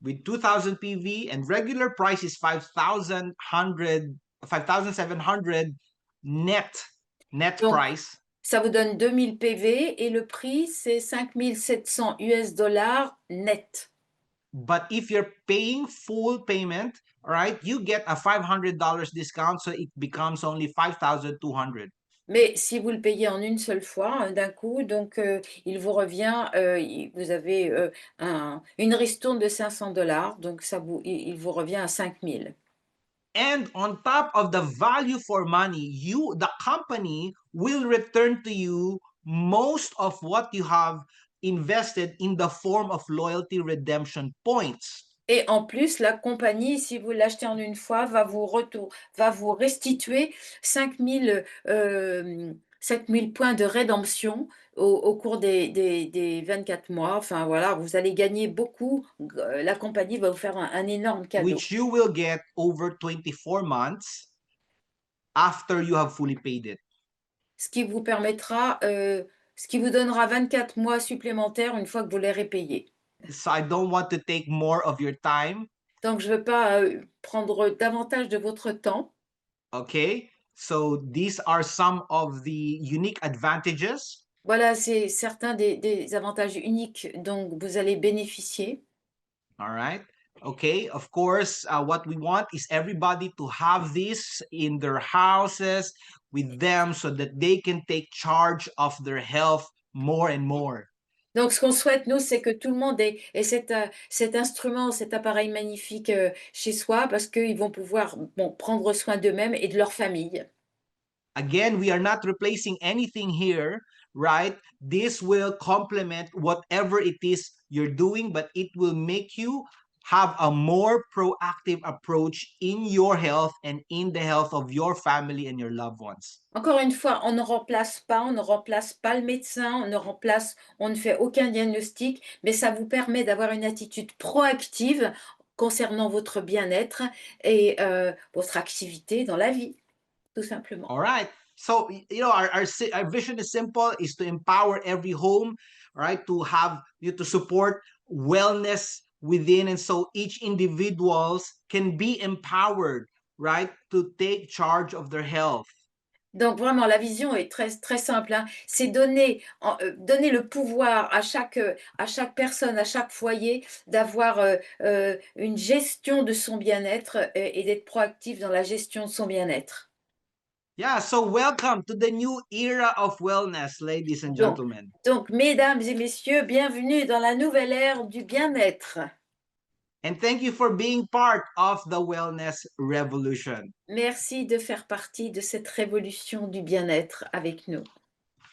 With 2,000 PV and regular price is 5,700 net Donc, price. ça vous donne 2000 PV et le prix, c'est 5700 US dollars net. But if you're paying full payment, all right, you get a $500 discount, so it becomes only 5,200. Mais si vous le payez en une seule fois, d'un coup, donc il vous revient, vous avez une ristourne de 500 $, donc il vous revient à 5 000. And on top of the value for money, the company will return to you most of what you have invested in the form of loyalty redemption points. Et en plus, la compagnie, si vous l'achetez en une fois, va vous restituer 5000 points de rédemption au cours des 24 mois. Enfin voilà, vous allez gagner beaucoup. La compagnie va vous faire un énorme cadeau. Which you will get over 24 months after you have fully paid it. Ce qui vous permettra, ce qui vous donnera 24 mois supplémentaires une fois que vous l'aurez payé. So I don't want to take more of your time. Donc, je ne veux pas prendre davantage de votre temps. Okay, so these are some of the unique advantages. Voilà, c'est certains des avantages uniques dont vous allez bénéficier. All right. Okay. Of course, what we want is everybody to have this in their houses with them so that they can take charge of their health more and more. Donc, ce qu'on souhaite, nous, c'est que tout le monde ait cet instrument, cet appareil magnifique chez soi parce qu'ils vont pouvoir prendre soin d'eux-mêmes et de leur famille. Again, we are not replacing anything here, right? This will complement whatever it is you're doing, but it will make you have a more proactive approach in your health and in the health of your family and your loved ones. Encore une fois, on ne remplace pas le médecin, on ne fait aucun diagnostic, mais ça vous permet d'avoir une attitude proactive concernant votre bien-être et votre activité dans la vie, tout simplement. All right. So, our vision is simple, is to empower every home, right? To have to support wellness within. And so each individuals can be empowered, right? To take charge of their health. Donc vraiment, la vision est très, très simple, hein. C'est donner le pouvoir à chaque personne, à chaque foyer, d'avoir une gestion de son bien-être et d'être proactif dans la gestion de son bien-être. Yeah, so welcome to the new era of wellness, ladies and gentlemen. Donc, mesdames et messieurs, bienvenue dans la nouvelle ère du bien-être. And thank you for being part of the wellness revolution. Merci de faire partie de cette révolution du bien-être avec nous.